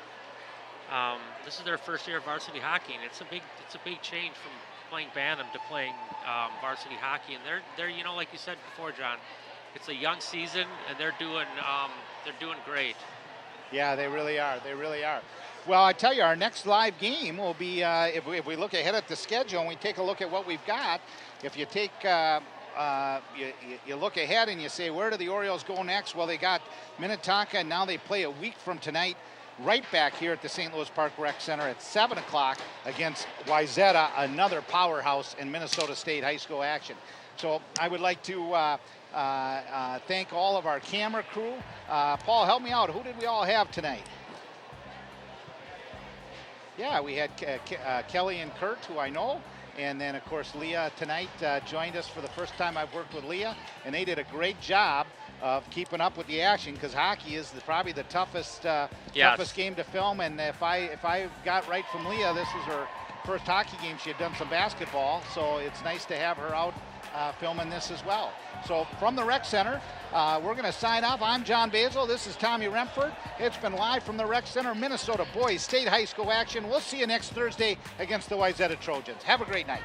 Speaker 2: this is their first year of varsity hockey, and it's a big change from playing Bantam to playing varsity hockey. And they're you know, like you said before, John, it's a young season, and they're doing great. Yeah,
Speaker 1: they really are. They really are. Well, I tell you, our next live game will be, if we look ahead at the schedule and we take a look at what we've got, if you take, you look ahead and you say, where do the Orioles go next? Well, they got Minnetonka, and now they play a week from tonight right back here at the St. Louis Park Rec Center at 7 o'clock against Wayzata, another powerhouse in Minnesota State high school action. So I would like to thank all of our camera crew. Paul, help me out. Who did we all have tonight? Yeah, we had Kelly and Kurt, who I know. And then, of course, Leah tonight joined us for the first time I've worked with Leah. And they did a great job of keeping up with the action, because hockey is probably the toughest game to film. And if I got right from Leah, this was her first hockey game, she had done some basketball, so it's nice to have her out filming this as well. So from the Rec Center, we're going to sign off. I'm John Basil. This is Tommy Remford. It's been live from the Rec Center, Minnesota Boys State High School action. We'll see you next Thursday against the Wayzata Trojans. Have a great night.